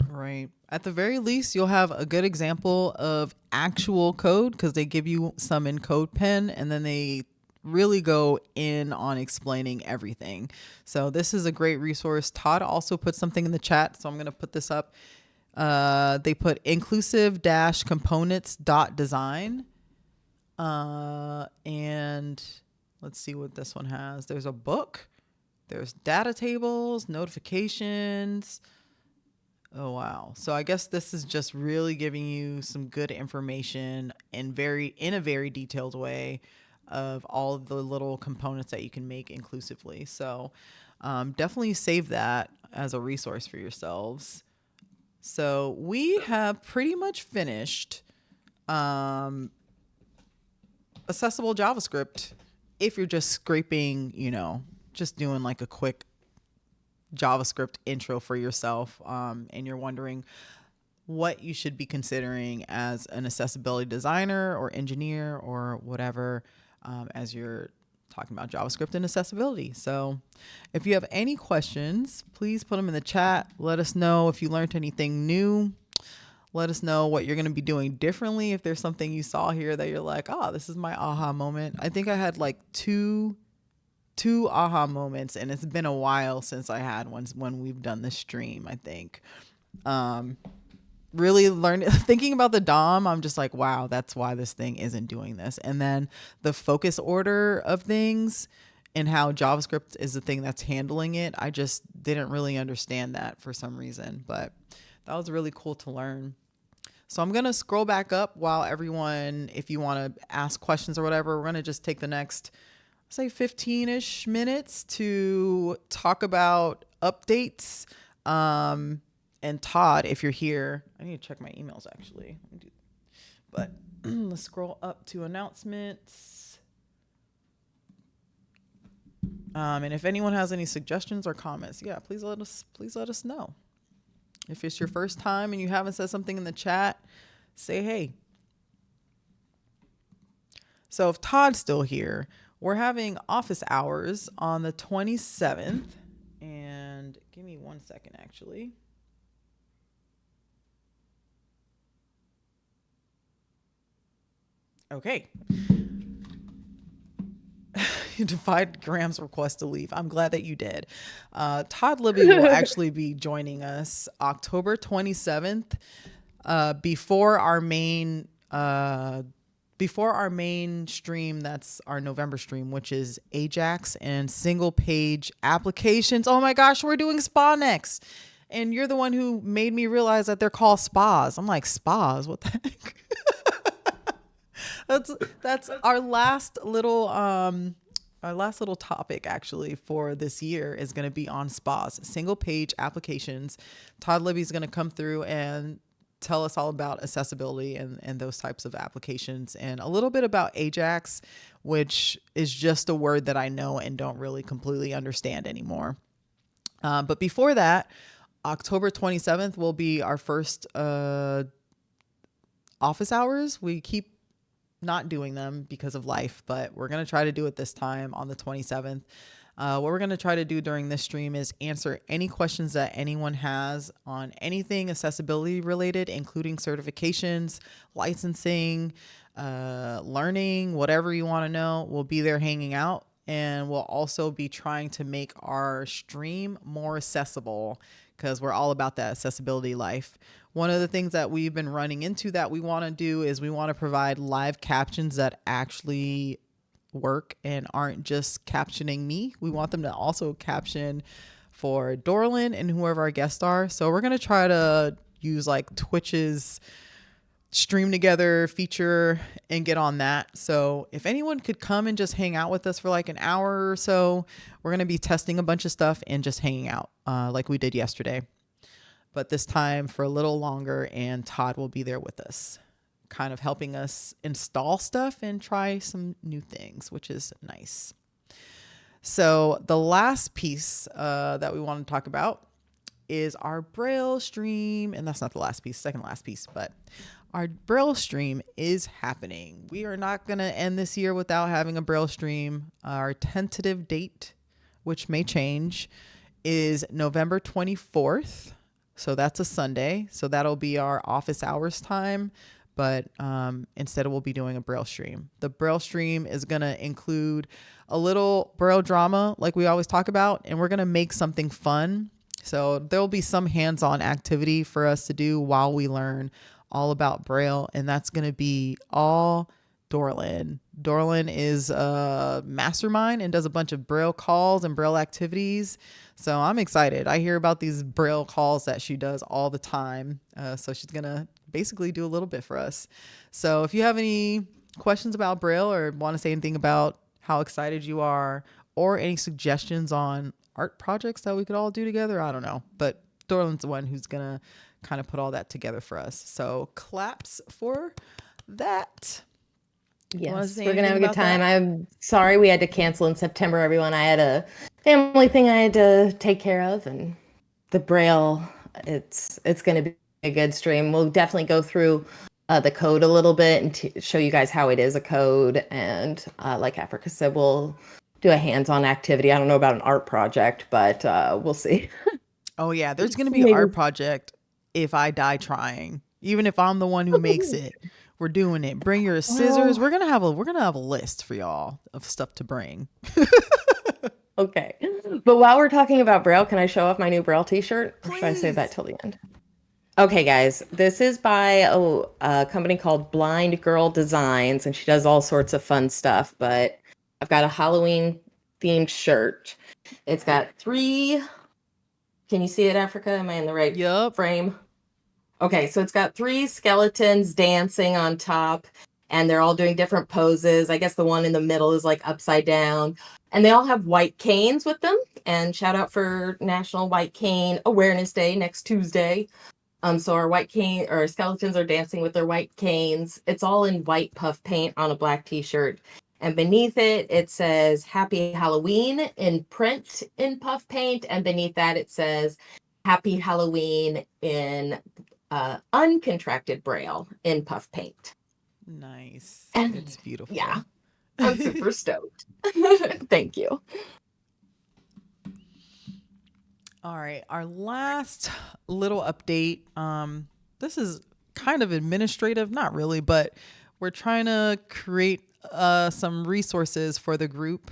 A: Right. At the very least, you'll have a good example of actual code, because they give you some in CodePen, and then they really go in on explaining everything. So this is a great resource. Todd also put something in the chat, so I'm going to put this up. They put inclusive-components.design. And let's see what this one has. There's a book. There's data tables, notifications. Oh, wow. So I guess this is just really giving you some good information in a very detailed way of all of the little components that you can make inclusively. So definitely save that as a resource for yourselves. So we have pretty much finished accessible JavaScript. If you're just scraping, just doing like a quick JavaScript intro for yourself, and you're wondering what you should be considering as an accessibility designer or engineer or whatever, as you're talking about JavaScript and accessibility. So if you have any questions, please put them in the chat. Let us know if you learned anything new. Let us know what you're going to be doing differently. If there's something you saw here that you're like, oh, this is my aha moment. I think I had like two aha moments, and it's been a while since I had ones when we've done this stream, I think. Really thinking about the DOM, I'm just like, wow, that's why this thing isn't doing this. And then the focus order of things, and how JavaScript is the thing that's handling it. I just didn't really understand that for some reason, but that was really cool to learn. So I'm going to scroll back up while everyone, if you want to ask questions or whatever, we're going to just take the next, say, 15-ish minutes to talk about updates. And Todd, if you're here, I need to check my emails actually. But let's scroll up to announcements. And if anyone has any suggestions or comments, yeah, please let us know. If it's your first time and you haven't said something in the chat, say hey. So if Todd's still here, we're having office hours on the 27th. And give me 1 second, actually. Okay. You defied Graham's request to leave. I'm glad that you did. Todd Libby will actually be joining us October 27th, before our main stream. That's our November stream, which is Ajax and single page applications. Oh my gosh, we're doing spa next. And you're the one who made me realize that they're called spas. I'm like, spas? What the heck? That's our last little topic actually for this year is going to be on spas, single page applications. Todd Libby's going to come through and tell us all about accessibility and those types of applications, and a little bit about Ajax, which is just a word that I know and don't really completely understand anymore. But before that, October 27th will be our first office hours. We keep not doing them because of life, but we're going to try to do it this time on the 27th. What we're going to try to do during this stream is answer any questions that anyone has on anything accessibility related, including certifications, licensing, learning, whatever you want to know. We'll be there hanging out, and we'll also be trying to make our stream more accessible because we're all about that accessibility life. One of the things that we've been running into that we want to do is we want to provide live captions that actually work and aren't just captioning me. We want them to also caption for Dorlin and whoever our guests are. So we're going to try to use like Twitch's stream together feature and get on that. So if anyone could come and just hang out with us for like an hour or so, we're going to be testing a bunch of stuff and just hanging out like we did yesterday. But this time for a little longer, and Todd will be there with us, kind of helping us install stuff and try some new things, which is nice. So the last piece that we want to talk about is our Braille stream. And that's not the last piece, second last piece, but our Braille stream is happening. We are not going to end this year without having a Braille stream. Our tentative date, which may change, is November 24th. So that's a Sunday. So that'll be our office hours time. But instead we'll be doing a Braille stream. The Braille stream is going to include a little Braille drama like we always talk about. And we're going to make something fun. So there'll be some hands-on activity for us to do while we learn all about Braille. And that's going to be all Dorlin. Dorlin is a mastermind and does a bunch of Braille calls and Braille activities. So I'm excited. I hear about these Braille calls that she does all the time. So she's going to basically do a little bit for us. So if you have any questions about Braille or want to say anything about how excited you are or any suggestions on art projects that we could all do together, I don't know. But Dorlin's the one who's going to kind of put all that together for us. So claps for that.
C: Yes, we're going to have a good time. I'm sorry we had to cancel in September, everyone. I had a family thing I had to take care of, and the Braille, it's going to be a good stream. We'll definitely go through the code a little bit and show you guys how it is a code. And like Africa said, we'll do a hands-on activity. I don't know about an art project, but we'll see.
A: Oh, yeah, there's going to be an art project if I die trying, even if I'm the one who makes it. We're doing it. Bring your scissors. We're gonna have a list for y'all of stuff to bring.
C: Okay. But while we're talking about Braille, can I show off my new Braille t-shirt? Or should I save that till the end? Okay, guys. This is by a company called Blind Girl Designs, and she does all sorts of fun stuff. But I've got a Halloween themed shirt. It's got 3. Can you see it, Africa? Am I in the right
A: Yup.
C: frame? Okay, so it's got 3 skeletons dancing on top, and they're all doing different poses. I guess the one in the middle is like upside down, and they all have white canes with them. And shout out for National White Cane Awareness Day next Tuesday. So our white cane or skeletons are dancing with their white canes. It's all in white puff paint on a black t-shirt. And beneath it, it says Happy Halloween in print in puff paint. And beneath that, it says Happy Halloween in uncontracted braille in puff paint.
A: Nice.
C: And
A: It's beautiful.
C: yeah, I'm super stoked. Thank you.
A: All right, our last little update. This is kind of administrative, not really, but we're trying to create some resources for the group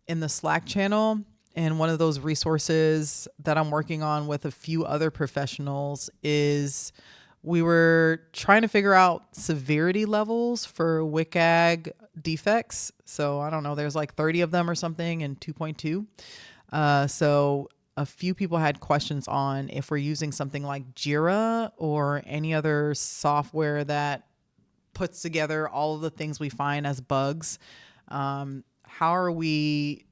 A: in the Slack channel. And one of those resources that I'm working on with a few other professionals is we were trying to figure out severity levels for WCAG defects. So I don't know, there's like 30 of them or something in 2.2. So a few people had questions on if we're using something like Jira or any other software that puts together all of the things we find as bugs. How are we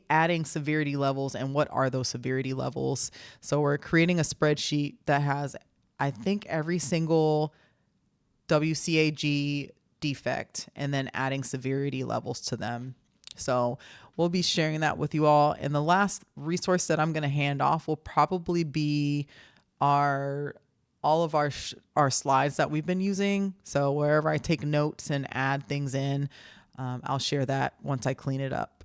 A: adding severity levels, and what are those severity levels? So we're creating a spreadsheet that has, I think, every single WCAG defect and then adding severity levels to them. So we'll be sharing that with you all. And the last resource that I'm going to hand off will probably be all of our slides that we've been using. So wherever I take notes and add things in, I'll share that once I clean it up.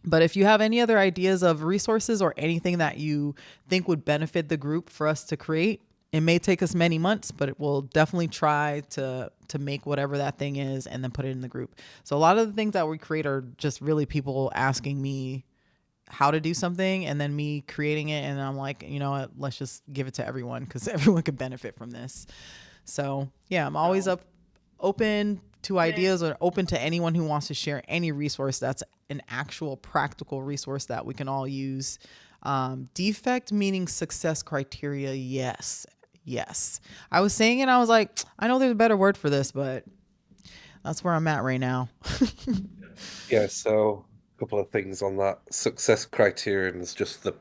A: But if you have any other ideas of resources or anything that you think would benefit the group for us to create, it may take us many months, but it will definitely try to make whatever that thing is and then put it in the group. So a lot of the things that we create are just really people asking me how to do something and then me creating it. And I'm like, you know what, let's just give it to everyone because everyone could benefit from this. So yeah, I'm always open to ideas or open to anyone who wants to share any resource that's an actual practical resource that we can all use. Defect meaning success criteria. Yes. I was saying it. I was like, I know there's a better word for this, but that's where I'm at right now.
B: Yeah, so a couple of things on that. Success criterion is just the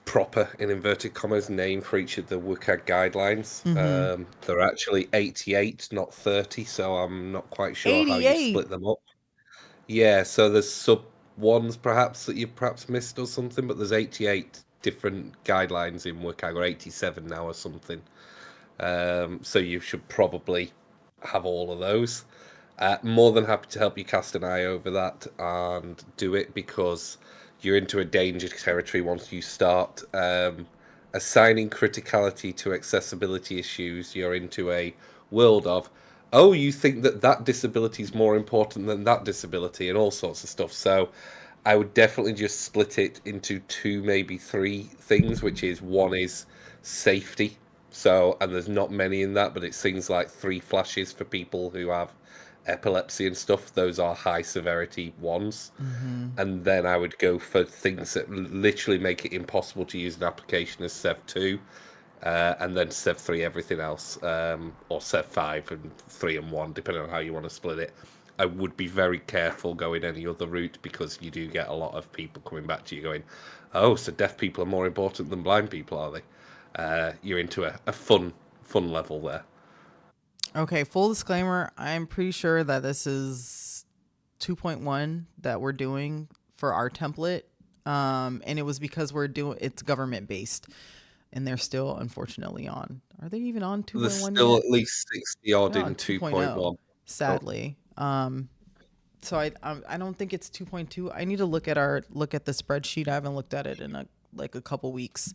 B: proper, in inverted commas, name for each of the WCAG guidelines. They're actually 88, not 30, so I'm not quite sure how you split them up. Yeah, so there's sub ones perhaps that you've perhaps missed or something, but there's 88 different guidelines in WCAG, or 87 now or something. So you should probably have all of those. More than happy to help you cast an eye over that and do it, because you're into a danger territory once you start assigning criticality to accessibility issues. You're into a world of, oh, you think that disability is more important than that disability and all sorts of stuff. So I would definitely just split it into 2, maybe 3 things, which is, one is safety. So, and there's not many in that, but it seems like 3 flashes for people who have epilepsy and stuff. Those are high severity ones. And then I would go for things that literally make it impossible to use an application as Sev 2, and then Sev 3 everything else, or Sev 5 and 3 and 1, depending on how you want to split it. I would be very careful going any other route, because you do get a lot of people coming back to you going, oh, so deaf people are more important than blind people, are they? You're into a fun level there.
A: Okay, full disclaimer, I'm pretty sure that this is 2.1 that we're doing for our template. And it was because it's government based and they're still unfortunately on. Are they even on 2.1
B: There's still
A: yet?
B: at least 60 odd
A: They're
B: in
A: on
B: 2.1.
A: sadly. So I don't think it's 2.2. I need to look at the spreadsheet. I haven't looked at it in a couple weeks.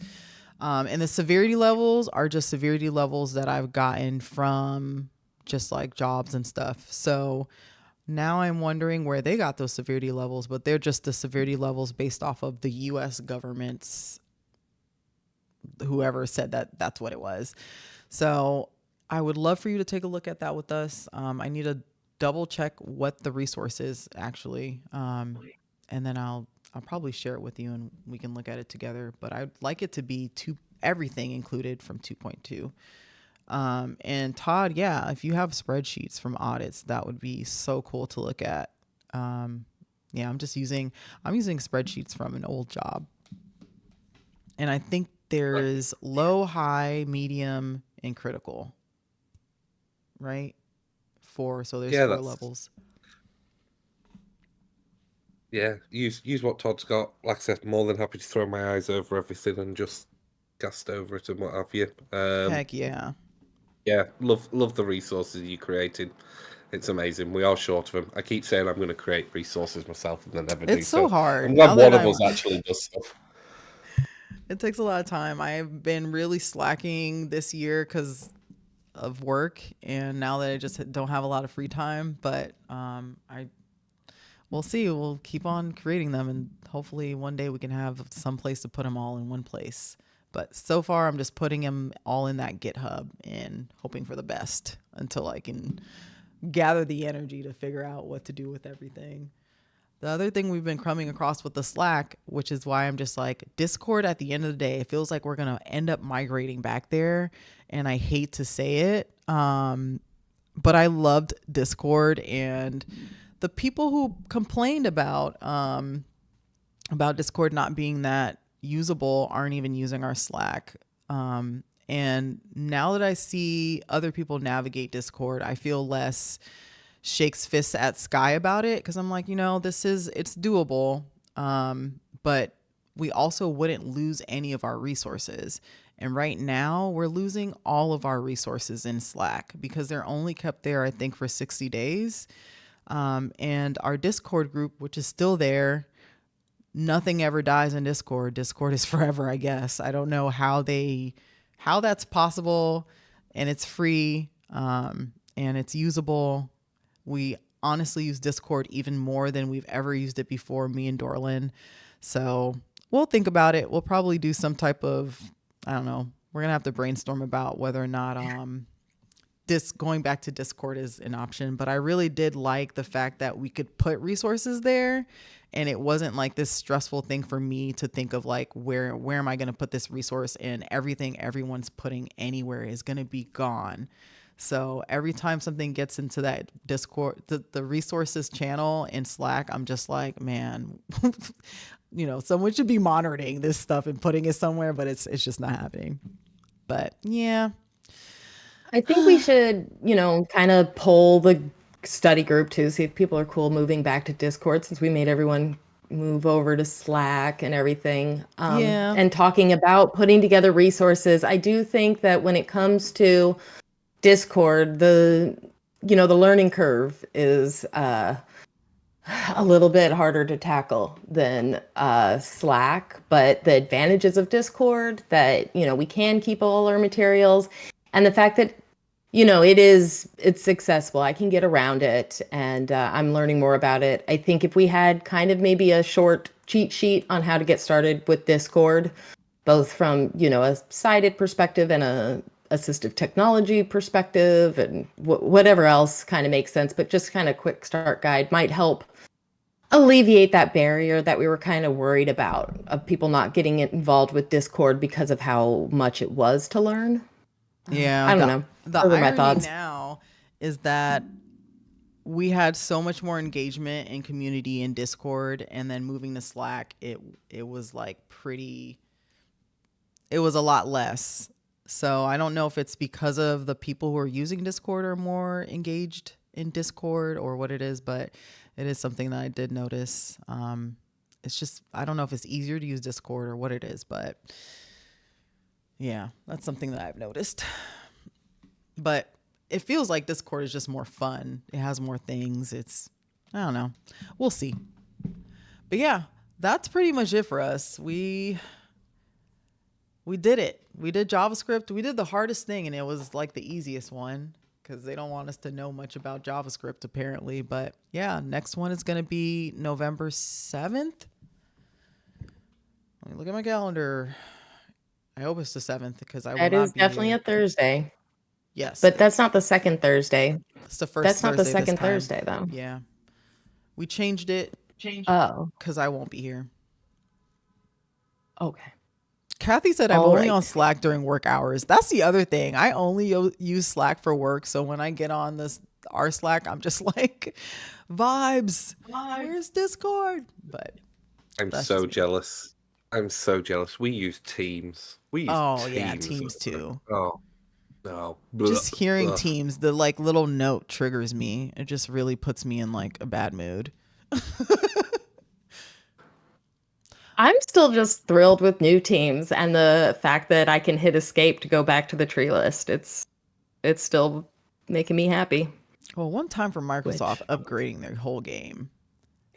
A: And the severity levels are just severity levels that I've gotten from just like jobs and stuff. So now I'm wondering where they got those severity levels, but they're just the severity levels based off of the US government's, whoever said that that's what it was. So I would love for you to take a look at that with us. I need to double check what the resource is actually. and then I'll probably share it with you and we can look at it together. But I'd like it to be everything included from 2.2. And Todd, yeah, if you have spreadsheets from audits, that would be so cool to look at. Yeah, I'm using spreadsheets from an old job, and I think there's low, high, medium, and critical, right? So there's
B: Yeah,
A: four
B: that's
A: levels.
B: use what Todd's got. Like I said, more than happy to throw my eyes over everything and just cast over it and what have you.
A: Heck yeah.
B: Yeah, love the resources you created. It's amazing. We are short of them. I keep saying I'm going to create resources myself and then never do.
A: It's so
B: So I'm
A: hard
B: glad
A: now that
B: one of us actually does stuff.
A: it takes a lot of time. I've been really slacking this year because of work, and now that I just don't have a lot of free time. But we'll see. We'll keep on creating them, and hopefully one day we can have some place to put them all in one place. But so far, I'm just putting them all in that GitHub and hoping for the best until I can gather the energy to figure out what to do with everything. The other thing we've been coming across with the Slack, which is why I'm just like, Discord at the end of the day, it feels like we're going to end up migrating back there. And I hate to say it. But I loved Discord, and the people who complained about Discord not being that usable aren't even using our Slack. And now that I see other people navigate Discord, I feel less shakes fists at Sky about it, because I'm like, it's doable. But we also wouldn't lose any of our resources. And right now we're losing all of our resources in Slack because they're only kept there, I think, for 60 days. And our Discord group, which is still there, nothing ever dies in Discord. Discord is forever, I guess. I don't know how that's possible, and it's free, and it's usable. We honestly use Discord even more than we've ever used it before, me and Dorlin. So we'll think about it. We'll probably do some type of, I don't know. We're going to have to brainstorm about whether or not going back to Discord is an option. But I really did like the fact that we could put resources there, and it wasn't like this stressful thing for me to think of like, where am I going to put this resource, and everything everyone's putting anywhere is going to be gone. So every time something gets into that Discord, the resources channel in Slack, I'm just like, man, someone should be monitoring this stuff and putting it somewhere, but it's just not happening. But yeah.
C: I think we should, kind of poll the study group too, see if people are cool moving back to Discord, since we made everyone move over to Slack and everything.
A: Yeah.
C: And talking about putting together resources. I do think that when it comes to Discord, the learning curve is a little bit harder to tackle than Slack, but the advantages of Discord, that we can keep all our materials, and the fact that it's accessible. I can get around it, and I'm learning more about it. I think if we had kind of maybe a short cheat sheet on how to get started with Discord, both from a sighted perspective and a assistive technology perspective, and whatever else kind of makes sense, but just kind of quick start guide might help alleviate that barrier that we were kind of worried about, of people not getting involved with Discord because of how much it was to learn.
A: Yeah.
C: I don't know.
A: The
C: Those are my
A: irony
C: thoughts.
A: now is that we had so much more engagement in community in Discord, and then moving to Slack, it was like it was a lot less. So I don't know if it's because of the people who are using Discord are more engaged in Discord or what it is, but it is something that I did notice. It's just, I don't know if it's easier to use Discord or what it is, but yeah, that's something that I've noticed. But it feels like Discord is just more fun. It has more things. I don't know. We'll see. But yeah, that's pretty much it for us. We did it. We did JavaScript. We did the hardest thing, and it was like the easiest one because they don't want us to know much about JavaScript apparently. But yeah, next one is going to be November 7th. Let me look at my calendar. I hope it's the 7th because I will
C: That is
A: not be
C: definitely
A: here.
C: a Thursday.
A: Yes.
C: But that's not the second Thursday.
A: It's the first
C: That's not the
A: Thursday this
C: second
A: time.
C: Thursday, though.
A: Yeah. We changed it
C: Oh,
A: because I won't be here.
C: okay.
A: Kathy said I'm
C: All
A: only on
C: right.
A: Slack during work hours. That's the other thing. I only use Slack for work. So when I get on this our Slack, I'm just like, vibes. Where's Discord? But
B: I'm
A: that's
B: so
A: just me.
B: jealous. I'm so jealous. We use Teams. We use
A: Oh yeah,
B: Teams.
A: Teams too.
B: Oh no.
A: Just hearing
B: Ugh.
A: Teams, the like little note triggers me. It just really puts me in like a bad mood.
C: I'm still just thrilled with new teams and the fact that I can hit escape to go back to the tree list. It's still making me happy.
A: Well, one time for Microsoft
C: Which,
A: upgrading their whole game.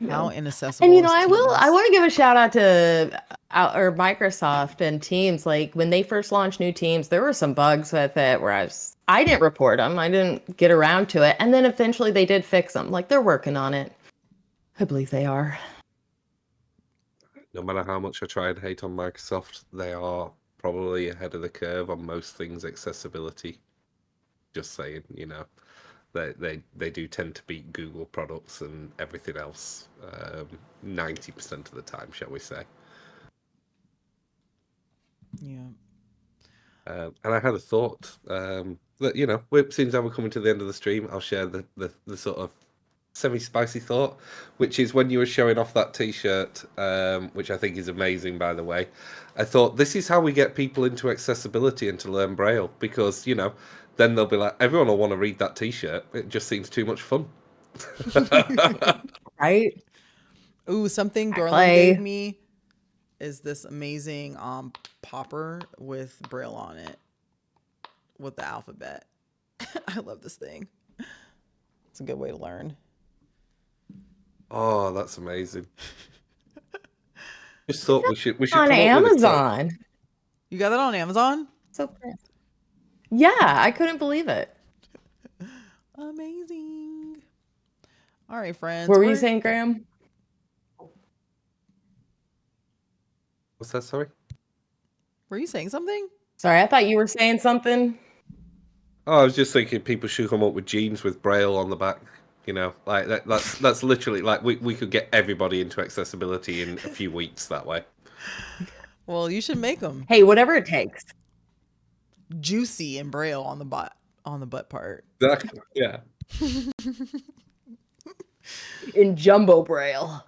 A: How
C: no. And
A: inaccessible is
C: I
A: Teams?
C: want to give a shout out to or Microsoft and Teams. Like when they first launched new Teams, there were some bugs with it where I didn't report them. I didn't get around to it. And then eventually they did fix them. Like they're working on it. I believe they are.
B: No matter how much I try and hate on Microsoft, they are probably ahead of the curve on most things accessibility. Just saying, they do tend to beat Google products and everything else 90% of the time, shall we say.
A: Yeah.
B: And I had a thought that, since we're coming to the end of the stream, I'll share the sort of semi-spicy thought, which is when you were showing off that T-shirt, which I think is amazing, by the way. I thought this is how we get people into accessibility and to learn Braille, because, then they'll be like, everyone will want to read that T-shirt. It just seems too much fun.
C: Right?
A: Ooh, something Dorlin gave
C: Clay.
A: me is this amazing popper with Braille on it with the alphabet. I love this thing. It's a good way to learn.
B: Oh, that's amazing. Just thought we should
C: On
B: come up with a quote.
C: Amazon.
A: You got that on Amazon?
C: So cool. Yeah, I couldn't believe it.
A: Amazing. All right, friends.
C: What were you saying, Graham?
B: What's that, sorry?
A: Were you saying something?
C: Sorry, I thought you were saying something.
B: Oh, I was just thinking people should come up with jeans with Braille on the back. Like that's literally like we could get everybody into accessibility in a few weeks that way.
A: Well, you should make them
C: Hey, whatever it takes.
A: juicy and Braille on the butt part.
B: Exactly. Yeah.
C: In jumbo braille.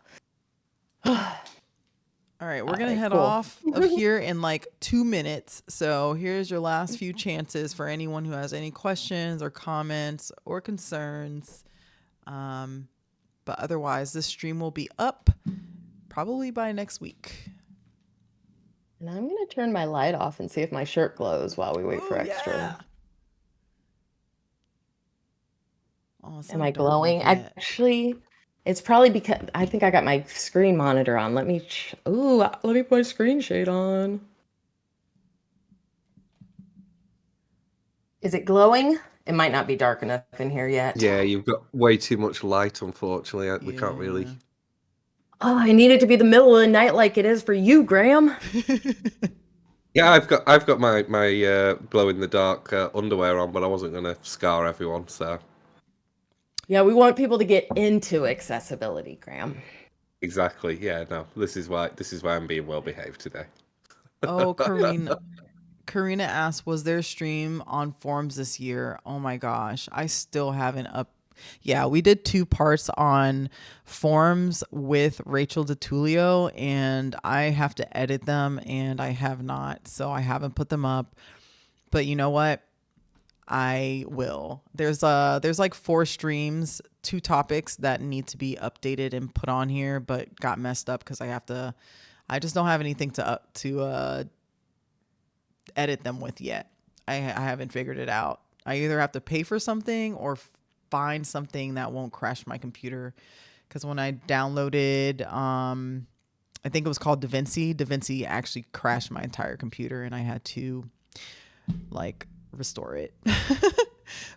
A: All right, we're going to
C: Alright,
A: head
C: cool.
A: off of here in like 2 minutes. So here's your last few chances for anyone who has any questions or comments or concerns. But otherwise, this stream will be up probably by next week.
C: And I'm going to turn my light off and see if my shirt glows while we wait for extra.
A: Yeah. Oh, so
C: Am I
A: dark
C: glowing?
A: like that.
C: Actually, it's probably because I think I got my screen monitor on. Let me let me put my screen shade on. Is it glowing? It might not be dark enough in here yet.
B: Yeah, you've got way too much light, unfortunately. We can't really.
C: Oh, I need it to be the middle of the night like it is for you, Graham.
B: Yeah, I've got my glow in the dark underwear on, but I wasn't gonna scar everyone, so.
C: Yeah, we want people to get into accessibility, Graham.
B: Exactly. Yeah. No. This is why I'm being well behaved today.
A: Oh, Karina asked, was there a stream on forums this year? Oh my gosh, I still haven't up. Yeah, we did 2 parts on forums with Rachel DeTulio, and I have to edit them, and I have not, so I haven't put them up. But you know what? I will. There's like 4 streams, 2 topics that need to be updated and put on here, but got messed up because I just don't have anything to edit them with yet. I haven't figured it out. I either have to pay for something or find something that won't crash my computer. Because when I downloaded, I think it was called DaVinci actually crashed my entire computer, and I had to like restore it.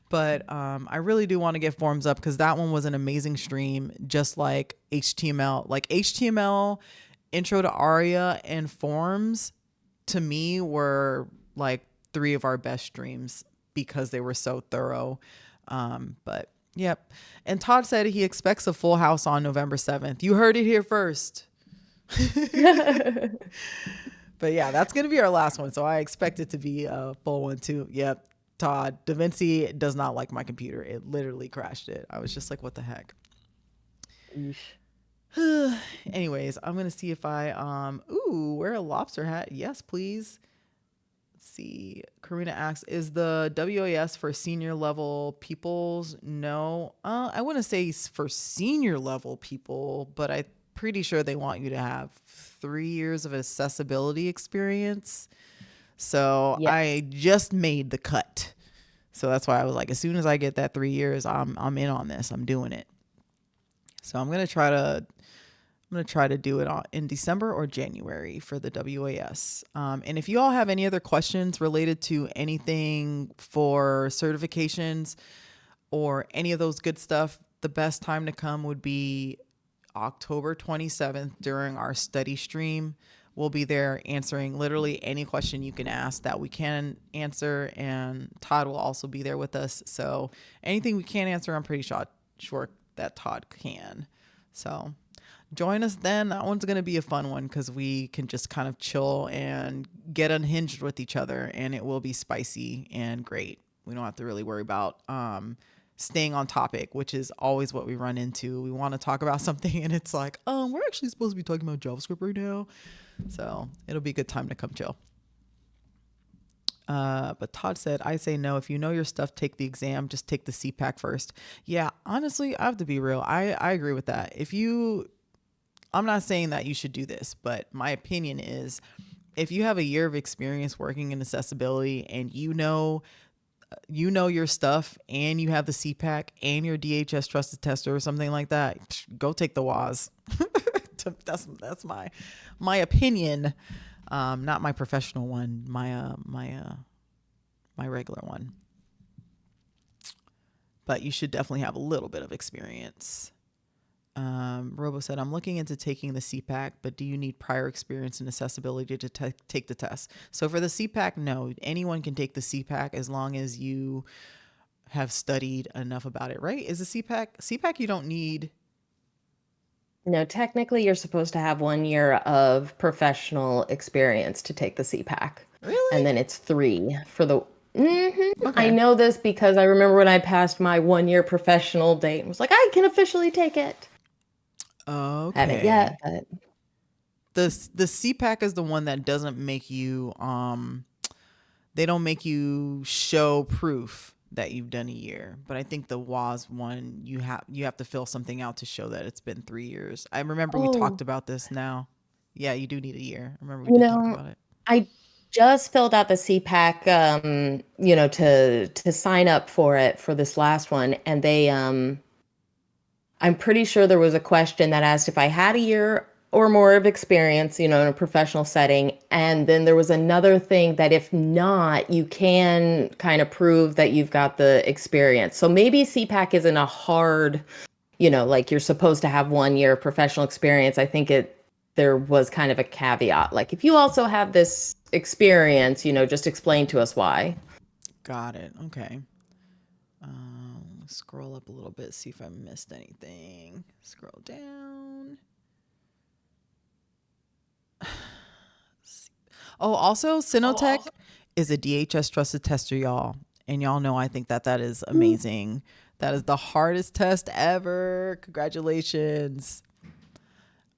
A: But I really do want to get forms up because that one was an amazing stream, just like HTML. Like HTML, Intro to Aria, and Forms to me were like 3 of our best streams because they were so thorough. But Yep. And Todd said he expects a full house on November 7th. You heard it here first. But yeah, that's going to be our last one. So I expect it to be a full one too. Yep. Todd, DaVinci does not like my computer. It literally crashed it. I was just like, what the heck?
C: Yeesh.
A: Anyways, I'm going to see if wear a lobster hat. Yes, please. Let's see. Karina asks, is the WAS for senior level peoples? No. I wouldn't say for senior level people, but I'm pretty sure they want you to have 3 years of accessibility experience. So
C: Yep.
A: I just made the cut. So that's why I was like, as soon as I get that 3 years, I'm in on this. I'm doing it. So I'm gonna try to do it in December or January for the WAS. And if you all have any other questions related to anything for certifications or any of those good stuff, the best time to come would be October 27th during our study stream. We'll be there answering literally any question you can ask that we can answer. And Todd will also be there with us. So anything we can't answer, I'm pretty sure that Todd can. So join us then. That one's going to be a fun one because we can just kind of chill and get unhinged with each other, and it will be spicy and great. We don't have to really worry about staying on topic, which is always what we run into. We want to talk about something and it's like, we're actually supposed to be talking about JavaScript right now. So it'll be a good time to come chill. But Todd said, I say no. If you know your stuff, take the exam. Just take the CPAC first. Yeah, honestly, I have to be real. I agree with that. I'm not saying that you should do this, but my opinion is if you have a year of experience working in accessibility and you know your stuff and you have the CPAC and your DHS trusted tester or something like that, go take the WAS. That's my opinion. Not my professional one, my regular one. But you should definitely have a little bit of experience. Robo said, I'm looking into taking the CPAC, but do you need prior experience in accessibility to take the test? So for the CPAC, no, anyone can take the CPAC as long as you have studied enough about it, right? Is the CPAC you don't need?
C: No, technically you're supposed to have 1 year of professional experience to take the CPAC.
A: Really?
C: And then it's 3 for the I
A: Okay.
C: know this because I remember when I passed my 1 year professional date and was like, I can officially take it. Haven't
A: Okay.
C: yet, but
A: The CPAC is the one that doesn't make you they don't make you show proof that you've done a year. But I think the WAS one, you have to fill something out to show that it's been 3 years. I remember we talked about this now. Yeah, you do need a year. I remember we
C: you
A: did talk
C: know,
A: about it.
C: I just filled out the CPAC, to sign up for it for this last one, and they, I'm pretty sure there was a question that asked if I had a year or more of experience, in a professional setting, and then there was another thing that if not, you can kind of prove that you've got the experience. So maybe CPAC isn't a hard, like you're supposed to have 1 year of professional experience. I think there was kind of a caveat. Like if you also have this experience, just explain to us why.
A: Got it. Okay. Scroll up a little bit, see if I missed anything. Scroll down. Oh, also, Synotech is a DHS trusted tester, y'all. And y'all know I think that is amazing. That is the hardest test ever. Congratulations.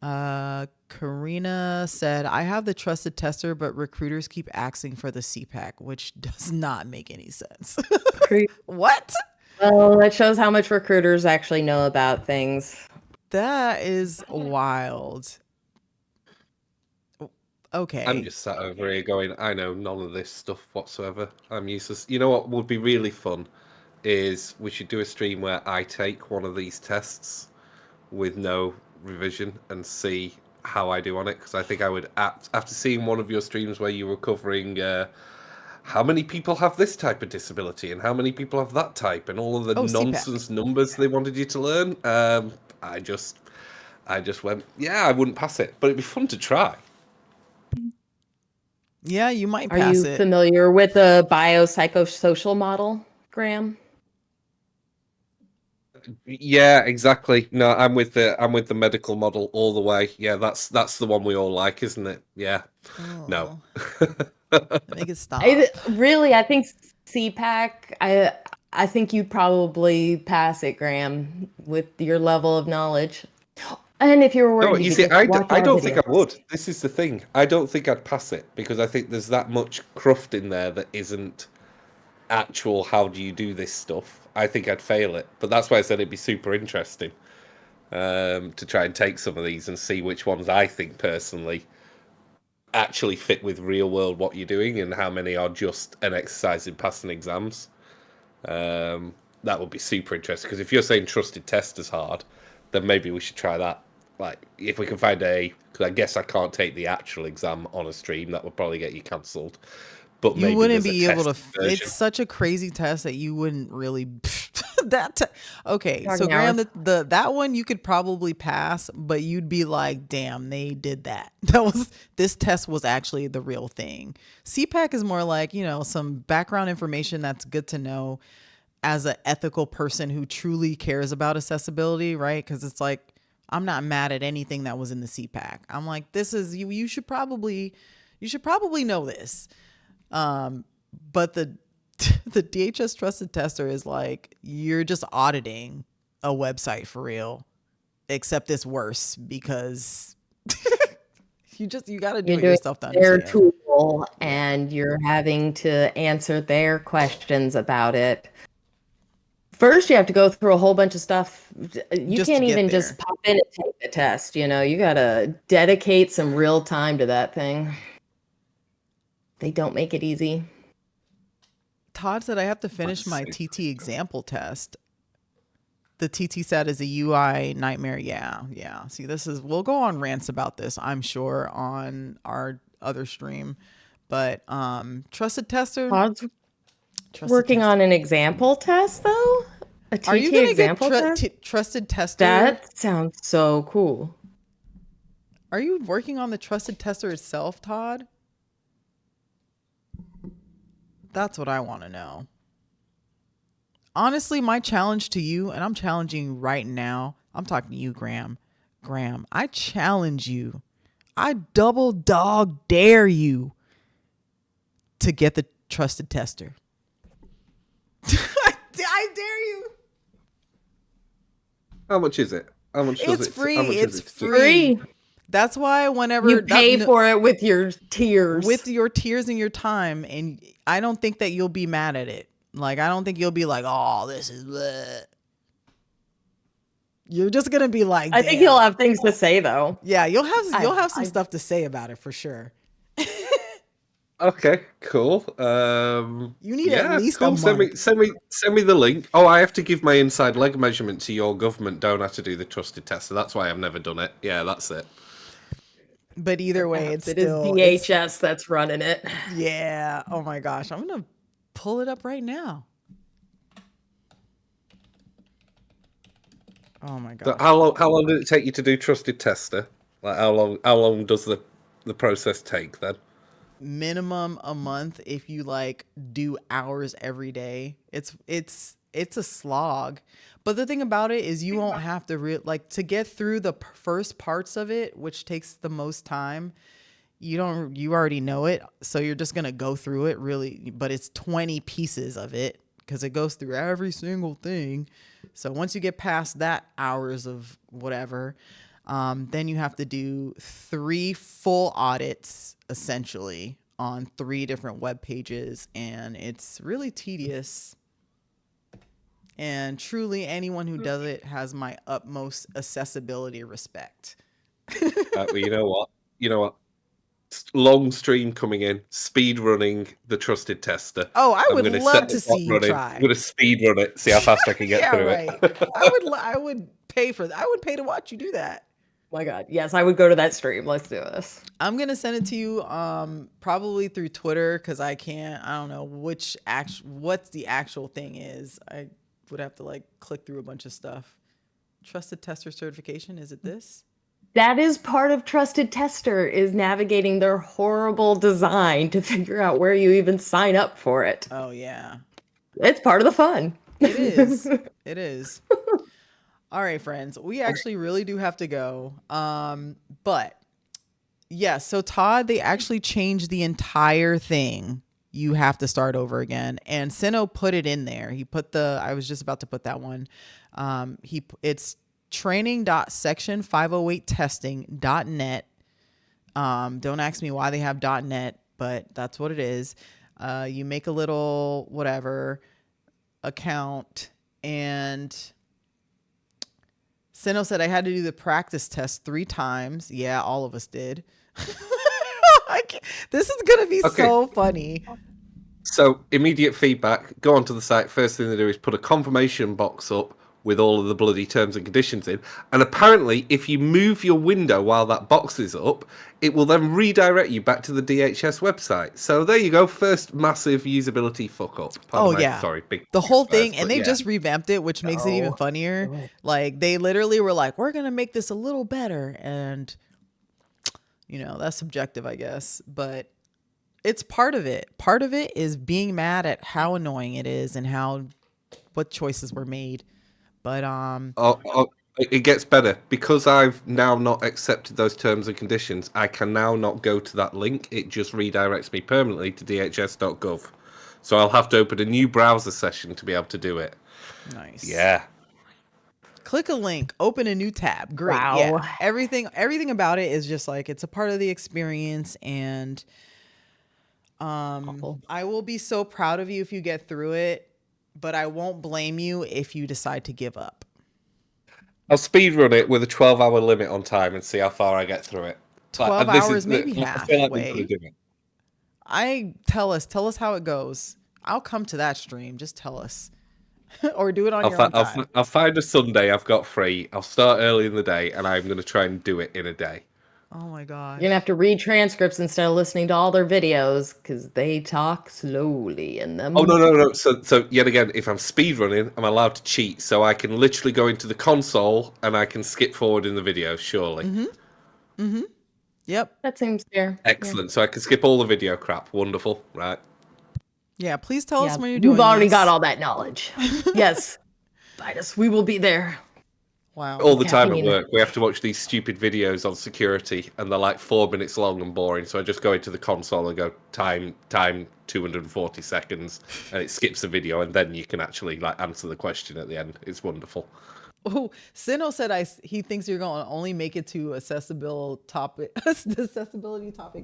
A: Karina said, I have the trusted tester, but recruiters keep asking for the CPAC, which does not make any sense. What?
C: Well, that shows how much recruiters actually know about things.
A: That is wild. Okay.
B: I'm just sat over here going, I know none of this stuff whatsoever. I'm useless. You know what would be really fun is we should do a stream where I take one of these tests with no revision and see how I do on it, because I think I would, after seeing one of your streams where you were covering how many people have this type of disability and how many people have that type and all of the
A: CPAC.
B: nonsense numbers they wanted you to learn, I just went, yeah, I wouldn't pass it, but it'd be fun to try.
A: Yeah, you might
C: Are
A: pass
C: you
A: it.
C: familiar with the biopsychosocial model, Graham?
B: Yeah, exactly. No, I'm with the medical model all the way. Yeah, that's the one we all like, isn't it? Yeah. No.
A: Oh, make it
C: I
A: stop.
C: really, I think CPAC. I think you'd probably pass it, Graham, with your level of knowledge. And if you were
B: No,
C: worried, you
B: you
C: could
B: see,
C: just watch
B: I
C: our
B: don't think I
C: videos.
B: would. This is the thing. I don't think I'd pass it because I think there's that much cruft in there that isn't actual how do you do this stuff. I think I'd fail it. But that's why I said it'd be super interesting to try and take some of these and see which ones I think personally actually fit with real world what you're doing and how many are just an exercise in passing exams. That would be super interesting because if you're saying trusted testers hard, then maybe we should try that. Like, if we can find because I guess I can't take the actual exam on a stream, that would probably get you cancelled. But
A: You
B: maybe
A: wouldn't
B: there's a
A: be able
B: test
A: to. It's
B: version.
A: such a crazy test that you wouldn't really. Okay, so
C: Talking
A: Graham,
C: hours.
A: that one you could probably pass, but you'd be like, "Damn, they did that." This test was actually the real thing. CPAC is more like some background information that's good to know as an ethical person who truly cares about accessibility, right? Because it's like I'm not mad at anything that was in the CPAC. I'm like, this is you. You should probably know this. But the DHS trusted tester is like you're just auditing a website for real, except it's worse because you got to do
C: You're
A: it
C: doing
A: yourself to
C: their
A: understand.
C: tool and you're having to answer their questions about it. First, you have to go through a whole bunch of stuff. You
A: Just to
C: can't
A: get
C: even just
A: there.
C: pop in and take the test. You got to dedicate some real time to that thing. They don't make it easy.
A: Todd said I have to finish
B: That's
A: my
B: super
A: TT example test. The TT set is a UI nightmare. Yeah, yeah. See, we'll go on rants about this, I'm sure, on our other stream. But
C: Todd's
A: trusted
C: working
A: tester.
C: on an example test, though? A
A: Are you
C: TT
A: gonna get
C: example test?
A: trusted tester?
C: That sounds so cool.
A: Are you working on the trusted tester itself, Todd? That's what I want to know. Honestly, my challenge to you, and I'm challenging you right now, I'm talking to you, Graham. Graham, I challenge you. I double dog dare you to get the trusted tester. I dare you.
B: How much is it? How much does
A: It's
B: it? How
A: free.
B: much is
A: It's
B: it? To
A: free.
C: Free.
A: That's why
C: You
A: whenever
C: pay for it with your tears.
A: with your tears and your time, and I don't think that you'll be mad at it. Like, I don't think you'll be like, "Oh, this is bleh." You're just gonna be like,
C: I think he'll
A: "Damn."
C: have things to say, though.
A: Yeah, you'll have some
C: I
A: stuff to say about it for sure.
B: Okay, cool.
A: You need at
B: Yeah,
A: least a
B: cool.
A: month.
B: Send me the link. Oh, I have to give my inside leg measurement to your government, don't I, to do the trusted test? So that's why I've never done it. Yeah, that's it.
A: But either way,
C: Perhaps it is
A: it's
C: DHS that's running it.
A: yeah. Oh my gosh, I'm gonna pull it up right now. Oh my
B: So
A: gosh.
B: how long did it take you to do trusted tester? Like how long does the process take then?
A: Minimum a month if you like do hours every day. It's a slog. But the thing about it is you won't have to like to get through the first parts of it, which takes the most time. You already know it, so you're just going to go through it really, but it's 20 pieces of it because it goes through every single thing. So once you get past that hours of whatever, then you have to do 3 full audits essentially on 3 different web pages, and it's really tedious. And truly, anyone who does it has my utmost accessibility respect.
B: Well, you know what? You know what? Long stream coming in, speed running the trusted tester.
A: Oh, I
B: I'm
A: would
B: going to set
A: love
B: the
A: to
B: clock
A: see you
B: running. I'm
A: try.
B: going to speed run it, see how fast I can get
A: Yeah,
B: through
A: right.
B: it.
A: I would pay for that. I would pay to watch you do that.
C: My God. Yes, I would go to that stream. Let's do this.
A: I'm gonna send it to you probably through Twitter because I don't know what's the actual thing is. I would have to like click through a bunch of stuff. Trusted tester certification, is it this?
C: That is part of Trusted Tester is navigating their horrible design to figure out where you even sign up for it.
A: Oh yeah.
C: It's part of the fun.
A: It is. It is. All right, friends. We actually really do have to go. But yeah, so Todd, they actually changed the entire thing. You have to start over again. And Sino put it in there. He put I was just about to put that one. It's training.section508testing.net. Don't ask me why they have .net, but that's what it is. You make a little whatever account, and Sino said I had to do the practice test 3 times. Yeah, all of us did. This is going to be
B: Okay.
A: so funny.
B: So, immediate feedback, go onto the site. First thing they do is put a confirmation box up with all of the bloody terms and conditions in. And apparently, if you move your window while that box is up, it will then redirect you back to the DHS website. So, there you go. First massive usability fuck up.
A: Oh, yeah.
B: Sorry, big
A: the whole
B: swears,
A: thing, and
B: but
A: they
B: yeah.
A: just revamped it, which makes it even funnier. Like, they literally were like, we're going to make this a little better. And, that's subjective, I guess. But it's part of it. Part of it is being mad at how annoying it is and what choices were made. But
B: it gets better because I've now not accepted those terms and conditions. I can now not go to that link. It just redirects me permanently to dhs.gov. So I'll have to open a new browser session to be able to do it.
A: nice.
B: Yeah.
A: Click a link, open a new tab. Great.
C: Wow.
A: Yeah. Everything about it is just like it's a part of the experience, and
C: Awful.
A: I will be so proud of you if you get through it, but I won't blame you if you decide to give up.
B: I'll speedrun it with a 12-hour limit on time and see how far I get through it.
A: 12 hours, maybe
B: I feel like we're
A: halfway.
B: gonna do it.
A: Tell us how it goes. I'll come to that stream. Just tell us. Or do it on your own time.
B: I'll find a Sunday I've got free. I'll start early in the day, and I'm going to try and do it in a day.
A: Oh my gosh.
C: You're gonna have to read transcripts instead of listening to all their videos because they talk slowly in them.
B: Oh no! So yet again, if I'm speedrunning, I'm allowed to cheat, so I can literally go into the console and I can skip forward in the video. Surely.
A: Yep.
C: That seems fair.
B: Excellent. So I can skip all the video crap. Wonderful. Right.
A: Yeah. Please tell us
C: Yeah,
A: when you're doing
C: we've already
A: this.
C: got all that knowledge. Yes, invite us. We will be there.
A: Wow.
B: All the time at
C: Caffeine.
B: work, we have to watch these stupid videos on security, and they're like 4 minutes long and boring. So I just go into the console and go time 240 seconds, and it skips the video, and then you can actually like answer the question at the end. It's wonderful.
A: Oh, Sino said he thinks you're going to only make it to accessibility topic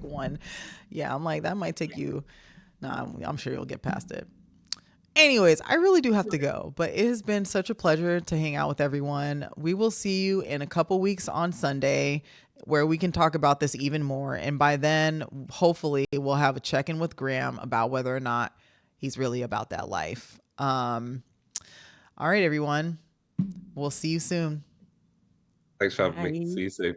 A: 1. Yeah, I'm like, that might take you. Nah, I'm sure you'll get past it. Anyways, I really do have to go, but it has been such a pleasure to hang out with everyone. We will see you in a couple weeks on Sunday where we can talk about this even more. And by then, hopefully, we'll have a check-in with Graham about whether or not he's really about that life. All right, everyone. We'll see you soon.
B: Thanks for having me.
C: Bye.
B: See you soon.